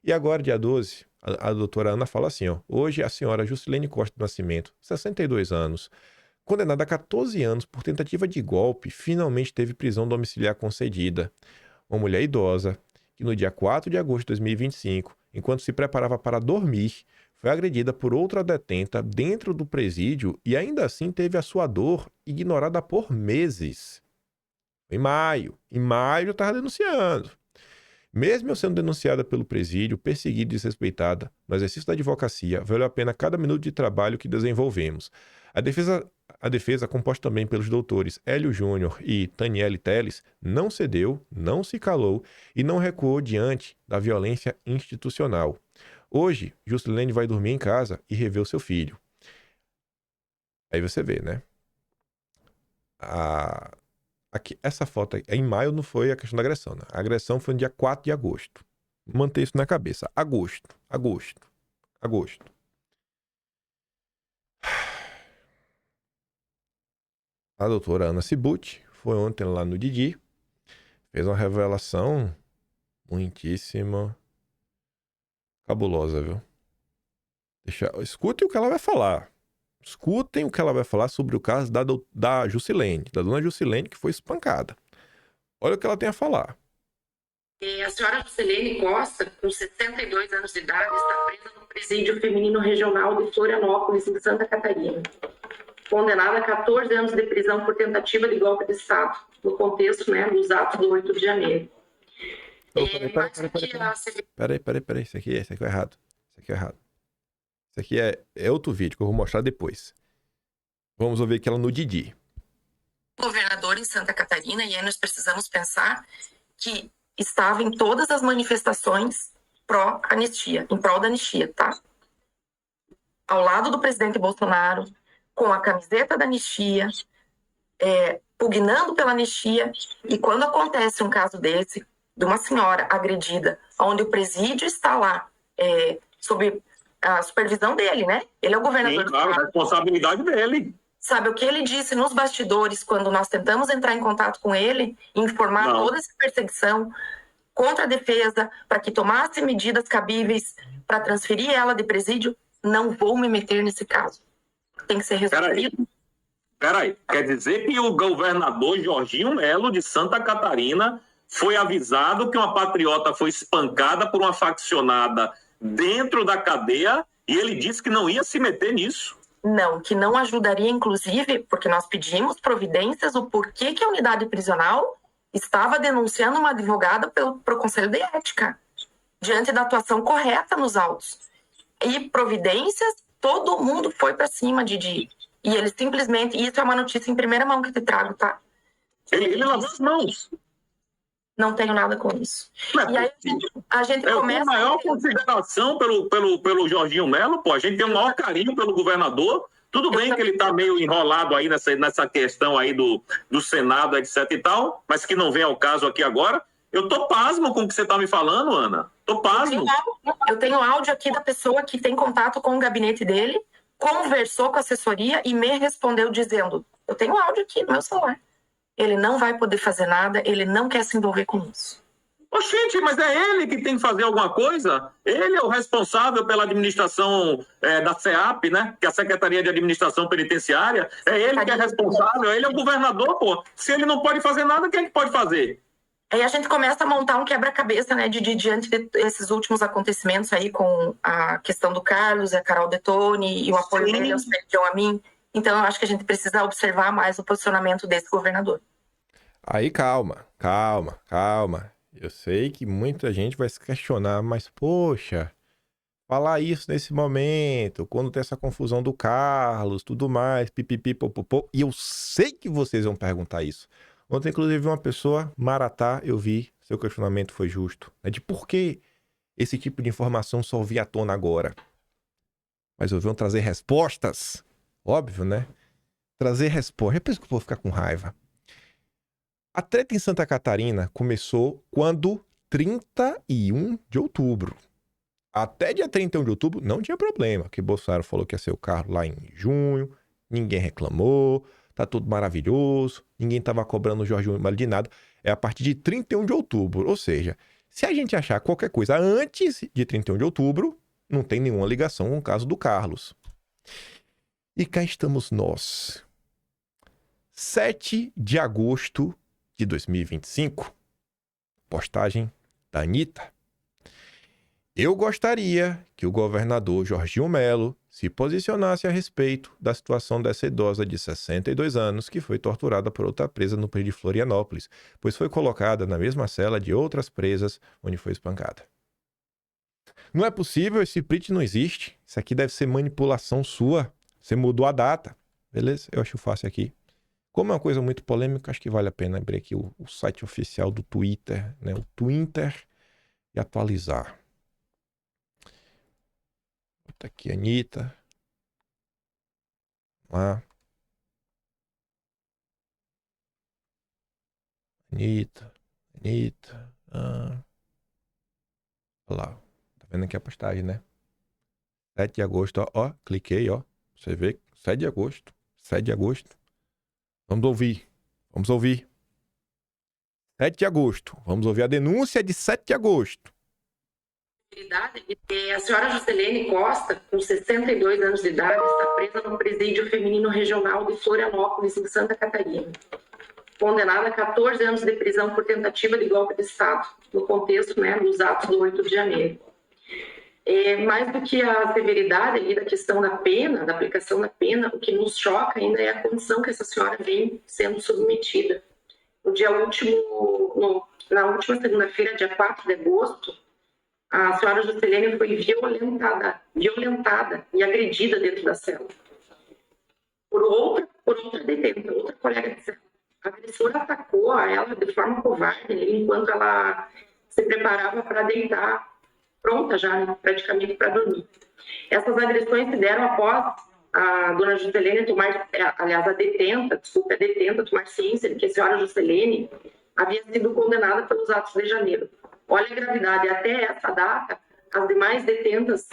E agora, dia 12, a doutora Ana fala assim, hoje a senhora Jusilene Costa do Nascimento, 62 anos, condenada a 14 anos por tentativa de golpe, finalmente teve prisão domiciliar concedida. Uma mulher idosa, que no dia 4 de agosto de 2025, enquanto se preparava para dormir, foi agredida por outra detenta dentro do presídio e ainda assim teve a sua dor ignorada por meses. Em maio eu estava denunciando. Mesmo eu sendo denunciada pelo presídio, perseguida e desrespeitada, no exercício da advocacia, valeu a pena cada minuto de trabalho que desenvolvemos. A defesa, composta também pelos doutores Hélio Júnior e Taniele Teles, não cedeu, não se calou e não recuou diante da violência institucional. Hoje, Juscelene vai dormir em casa e rever o seu filho. Aí você vê, né? Aqui, essa foto aí, em maio não foi a questão da agressão, né? A agressão foi no dia 4 de agosto. Manter isso na cabeça. Agosto. A doutora Ana Cibutti foi ontem lá no Didi. Fez uma revelação muitíssima cabulosa, viu? Escutem o que ela vai falar. Escutem o que ela vai falar sobre o caso da Juscelene, da dona Juscelene, que foi espancada. Olha o que ela tem a falar. A senhora Juscelene Costa, com 62 anos de idade, está presa no presídio feminino regional de Florianópolis, em Santa Catarina. Condenada a 14 anos de prisão por tentativa de golpe de Estado, no contexto, né, dos atos do 8 de janeiro. Peraí. Isso aqui é errado. Isso aqui é outro vídeo que eu vou mostrar depois. Vamos ouvir aqui ela no Didi. Governador em Santa Catarina, e aí nós precisamos pensar que estava em todas as manifestações pró-anistia, em prol da anistia, tá? Ao lado do presidente Bolsonaro, com a camiseta da anistia, pugnando pela anistia, e quando acontece um caso desse, de uma senhora agredida, onde o presídio está lá, sob a supervisão dele, né? Ele é o governador. Sim, claro, a responsabilidade dele. Sabe o que ele disse nos bastidores, quando nós tentamos entrar em contato com ele, informar toda essa perseguição contra a defesa, para que tomasse medidas cabíveis para transferir ela de presídio? Não vou me meter nesse caso. Tem que ser resolvido. Peraí, quer dizer que o governador Jorginho Melo, de Santa Catarina, foi avisado que uma patriota foi espancada por uma faccionada dentro da cadeia e ele disse que não ia se meter nisso? Não, que não ajudaria, inclusive, porque nós pedimos providências, o porquê que a unidade prisional estava denunciando uma advogada pro Conselho de Ética, diante da atuação correta nos autos. E providências, todo mundo foi para cima, Didi. E ele simplesmente... Isso é uma notícia em primeira mão que te trago, tá? Ele lavou as mãos. Não tenho nada com isso. E aí a gente começa... começa... Eu tenho a maior consideração pelo Jorginho Melo, pô. A gente tem o maior carinho pelo governador. Tudo bem que ele está meio enrolado aí nessa questão aí do Senado, etc e tal, mas que não vem ao caso aqui agora. Eu tô pasmo com o que você tá me falando, Ana. Tô pasmo. Eu tenho áudio aqui da pessoa que tem contato com o gabinete dele, conversou com a assessoria e me respondeu dizendo, eu tenho áudio aqui no meu celular. Ele não vai poder fazer nada, ele não quer se envolver com isso. Gente, mas é ele que tem que fazer alguma coisa? Ele é o responsável pela administração da CEAP, né? Que é a Secretaria de Administração Penitenciária. É ele que é responsável, ele é o governador, pô. Se ele não pode fazer nada, quem é que pode fazer? Aí a gente começa a montar um quebra-cabeça, né, diante desses últimos acontecimentos aí com a questão do Carlos, a Carol Detone e o apoio dele ao Sérgio a mim. Então eu acho que a gente precisa observar mais o posicionamento desse governador. Aí calma. Eu sei que muita gente vai se questionar, mas poxa, falar isso nesse momento, quando tem essa confusão do Carlos, tudo mais, pipipi, popopô, e eu sei que vocês vão perguntar isso. Ontem, inclusive, uma pessoa, Maratá, eu vi, seu questionamento foi justo, né, de por que esse tipo de informação só via à tona agora. Mas ouviram trazer respostas, óbvio, né? Trazer respostas, é por isso que eu vou ficar com raiva. A treta em Santa Catarina começou quando 31 de outubro. Até dia 31 de outubro não tinha problema, porque Bolsonaro falou que ia ser o carro lá em junho, ninguém reclamou, tá tudo maravilhoso, ninguém tava cobrando o Jorginho Melo de nada. É a partir de 31 de outubro, ou seja, se a gente achar qualquer coisa antes de 31 de outubro, não tem nenhuma ligação com o caso do Carlos. E cá estamos nós. 7 de agosto de 2025, postagem da Anitta. Eu gostaria que o governador Jorginho Melo se posicionasse a respeito da situação dessa idosa de 62 anos que foi torturada por outra presa no presídio de Florianópolis, pois foi colocada na mesma cela de outras presas onde foi espancada. Não é possível, esse print não existe. Isso aqui deve ser manipulação sua. Você mudou a data. Beleza? Eu acho fácil aqui. Como é uma coisa muito polêmica, acho que vale a pena abrir aqui o site oficial do Twitter, né? O Twitter, e atualizar. Bota aqui, Anitta. Lá. Anitta. Olha lá. Tá vendo aqui a postagem, né? 7 de agosto, ó. Cliquei, ó. Você vê. 7 de agosto. 7 de agosto. Vamos ouvir. 7 de agosto. Vamos ouvir a denúncia de 7 de agosto. A senhora Juscelene Costa, com 62 anos de idade, está presa no presídio feminino regional de Florianópolis, em Santa Catarina. Condenada a 14 anos de prisão por tentativa de golpe de Estado, no contexto, né, dos atos do 8 de janeiro. Mais do que a severidade ali da questão da pena, da aplicação da pena, o que nos choca ainda é a condição que essa senhora vem sendo submetida. Na última segunda-feira, dia 4 de agosto, a senhora Juscelene foi violentada e agredida dentro da cela por outra detenta, outra colega de cela. A agressora atacou a ela de forma covarde, né, enquanto ela se preparava para deitar, pronta já, né, praticamente para dormir. Essas agressões se deram após a dona Juscelene tomar, aliás, a detenta tomar ciência de que a senhora Juscelene havia sido condenada pelos atos de janeiro. Olha a gravidade, até essa data, as demais detentas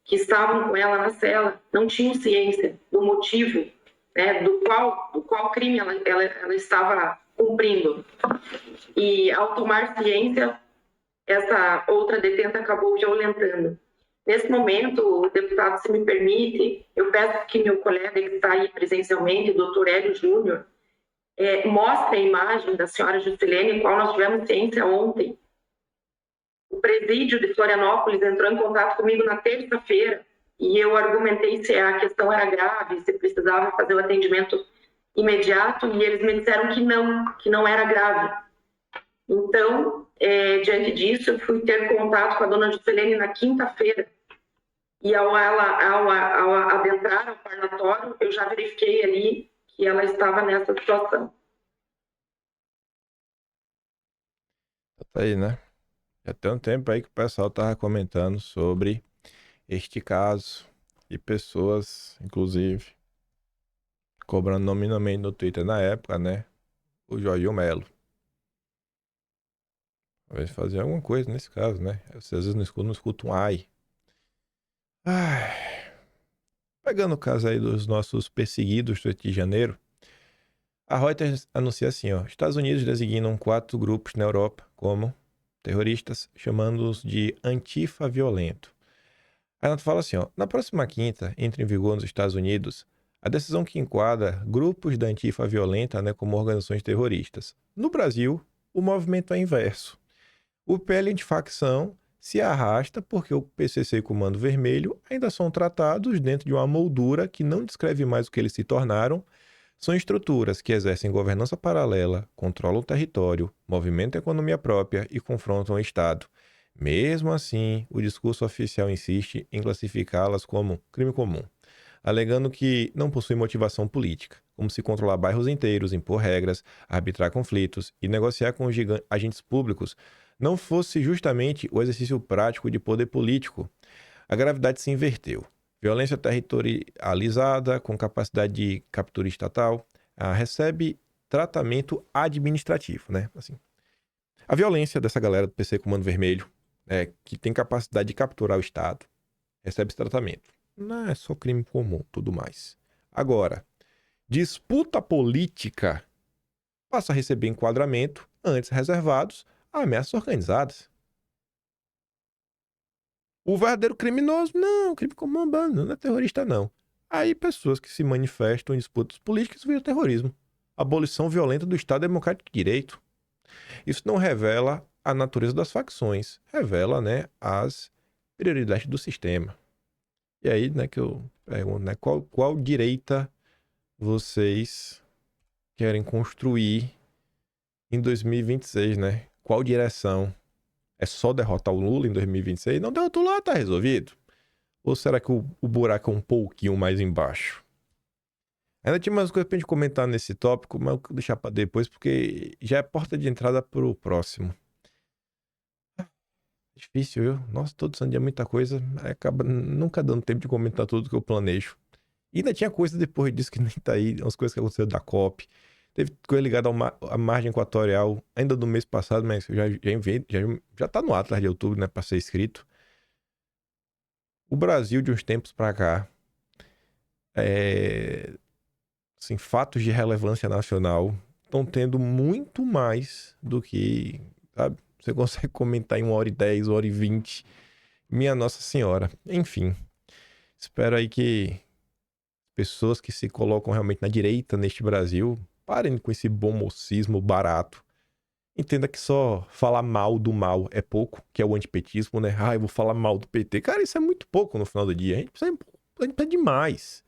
que estavam com ela na cela não tinham ciência do motivo, né, do qual crime ela estava cumprindo. E ao tomar ciência, essa outra detenta acabou violentando. Nesse momento, deputado, se me permite, eu peço que meu colega que está aí presencialmente, o doutor Hélio Júnior, mostre a imagem da senhora Juscelene, qual nós tivemos ciência ontem. O presídio de Florianópolis entrou em contato comigo na terça-feira e eu argumentei se a questão era grave, se precisava fazer o atendimento imediato, e eles me disseram que não era grave. Então, diante disso, eu fui ter contato com a dona Juscelene na quinta-feira, e ao adentrar ao parlatório, eu já verifiquei ali que ela estava nessa situação. Tá aí, né? Já tem um tempo aí que o pessoal tava comentando sobre este caso e pessoas, inclusive, cobrando nominalmente no Twitter na época, né? O Jorginho Melo. Talvez fazer alguma coisa nesse caso, né? Você às vezes não escuta um ai. Pegando o caso aí dos nossos perseguidos do 8 de janeiro, a Reuters anuncia assim, ó: Estados Unidos designam 4 grupos na Europa como terroristas, chamando-os de Antifa violento. A nota fala assim, ó: na próxima quinta, entra em vigor nos Estados Unidos a decisão que enquadra grupos da Antifa violenta, né, como organizações terroristas. No Brasil, o movimento é inverso. O PL antifacção se arrasta porque o PCC e Comando Vermelho ainda são tratados dentro de uma moldura que não descreve mais o que eles se tornaram. São estruturas que exercem governança paralela, controlam o território, movimentam a economia própria e confrontam o Estado. Mesmo assim, o discurso oficial insiste em classificá-las como crime comum, alegando que não possui motivação política, como se controlar bairros inteiros, impor regras, arbitrar conflitos e negociar com os agentes públicos não fosse justamente o exercício prático de poder político. A gravidade se inverteu. Violência territorializada com capacidade de captura estatal recebe tratamento administrativo, né? Assim, a violência dessa galera do PC Comando Vermelho, que tem capacidade de capturar o Estado, recebe esse tratamento. Não é só crime comum, tudo mais. Agora, disputa política passa a receber enquadramento antes reservados a ameaças organizadas. O verdadeiro criminoso, não, crime comum, não é terrorista, não. Aí pessoas que se manifestam em disputas políticas viram terrorismo. Abolição violenta do Estado Democrático de Direito. Isso não revela a natureza das facções, revela, né, as prioridades do sistema. E aí, né, que eu pergunto, né, qual direita vocês querem construir em 2026, né? Qual direção? É só derrotar o Lula em 2026? Não derrotou lá, tá resolvido? Ou será que o buraco é um pouquinho mais embaixo? Ainda tinha mais coisa pra gente comentar nesse tópico, mas eu vou deixar pra depois, porque já é porta de entrada pro próximo. Difícil, viu? Nossa, todo santo dia é muita coisa. Aí acaba nunca dando tempo de comentar tudo que eu planejo. E ainda tinha coisa depois disso que nem tá aí. Umas coisas que aconteceram da COP. Teve coisa ligada à margem equatorial ainda do mês passado, mas eu já enviei, já tá no Atlas de outubro, né? Pra ser escrito. O Brasil, de uns tempos pra cá, assim, fatos de relevância nacional estão tendo muito mais do que, sabe? Você consegue comentar em 1h10, 1h20. Minha Nossa Senhora. Enfim. Espero aí que pessoas que se colocam realmente na direita neste Brasil parem com esse bom mocismo barato. Entenda que só falar mal do mal é pouco, que é o antipetismo, né? Ah, eu vou falar mal do PT. Cara, isso é muito pouco no final do dia. A gente precisa demais.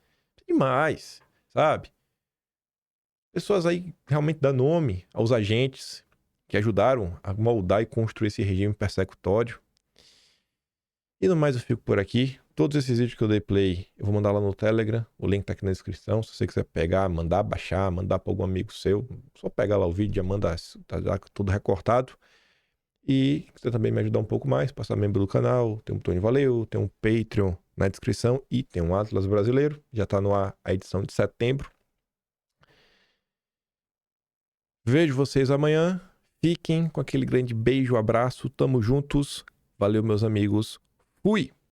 Demais, sabe? Pessoas aí realmente dão nome aos agentes que ajudaram a moldar e construir esse regime persecutório. E no mais eu fico por aqui. Todos esses vídeos que eu dei play, eu vou mandar lá no Telegram. O link tá aqui na descrição. Se você quiser pegar, mandar baixar, mandar para algum amigo seu, só pega lá o vídeo, já manda, tá já tudo recortado. E se você também me ajudar um pouco mais, passar membro do canal, tem um Tony Valeu, tem um Patreon na descrição e tem um Atlas Brasileiro. Já tá no ar a edição de setembro. Vejo vocês amanhã. Fiquem com aquele grande beijo, abraço. Tamo juntos. Valeu, meus amigos. Fui!